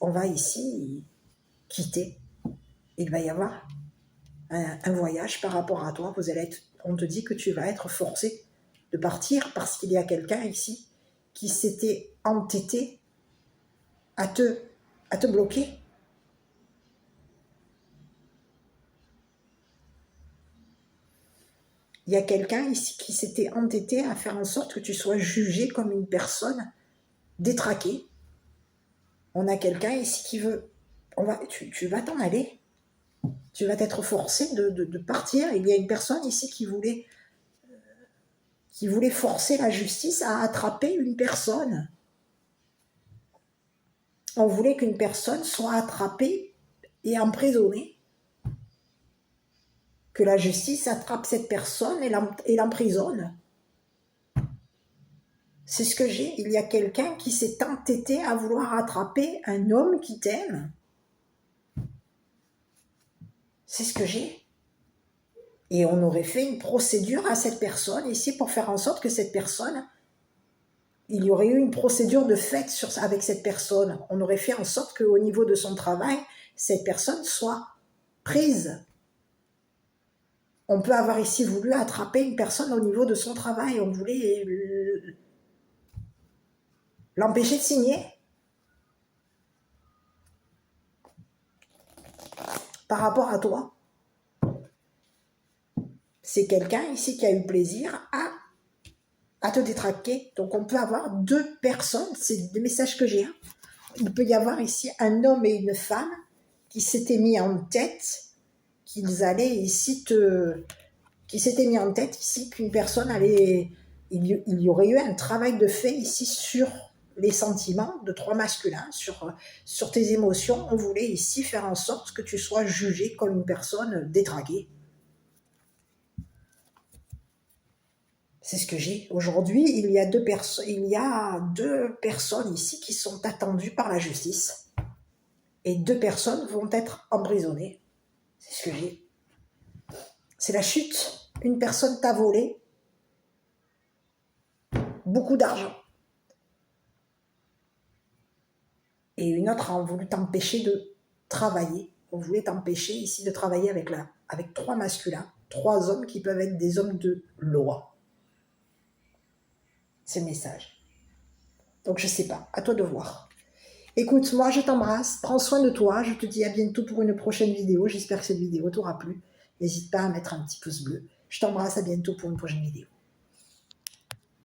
on va ici quitter. Il va y avoir un voyage par rapport à toi. On te dit que tu vas être forcé de partir parce qu'il y a quelqu'un ici qui s'était entêté à te bloquer. Il y a quelqu'un ici qui s'était entêté à faire en sorte que tu sois jugé comme une personne détraquée. On a quelqu'un ici qui veut... Tu vas t'en aller. Tu vas être forcé de partir. Il y a une personne ici qui voulait forcer la justice à attraper une personne. On voulait qu'une personne soit attrapée et emprisonnée. Que la justice attrape cette personne et l'emprisonne. C'est ce que j'ai. Il y a quelqu'un qui s'est entêté à vouloir attraper un homme qui t'aime. C'est ce que j'ai. Et on aurait fait une procédure à cette personne ici pour faire en sorte que cette personne, il y aurait eu une procédure de fait avec cette personne. On aurait fait en sorte qu'au niveau de son travail, cette personne soit prise. On peut avoir ici voulu attraper une personne au niveau de son travail. On voulait l'empêcher de signer. Par rapport à toi. C'est quelqu'un ici qui a eu plaisir à te détraquer. Donc on peut avoir deux personnes, c'est des messages que j'ai. Il peut y avoir ici un homme et une femme qui s'étaient mis en tête qu'ils allaient ici qui s'étaient mis en tête ici qu'une personne allait... Il y aurait eu un travail de fait ici sur les sentiments de trois masculins, sur tes émotions. On voulait ici faire en sorte que tu sois jugé comme une personne détraquée. C'est ce que j'ai. Aujourd'hui, il y a deux personnes ici qui sont attendues par la justice. Et 2 personnes vont être emprisonnées. C'est ce que j'ai. C'est la chute. Une personne t'a volé beaucoup d'argent. Et une autre a voulu t'empêcher de travailler. On voulait t'empêcher ici de travailler avec 3 masculins, 3 hommes qui peuvent être des hommes de loi. C'est le message. Donc je sais pas, à toi de voir. Écoute, moi je t'embrasse, prends soin de toi, je te dis à bientôt pour une prochaine vidéo. J'espère que cette vidéo t'aura plu. N'hésite pas à mettre un petit pouce bleu. Je t'embrasse, à bientôt pour une prochaine vidéo.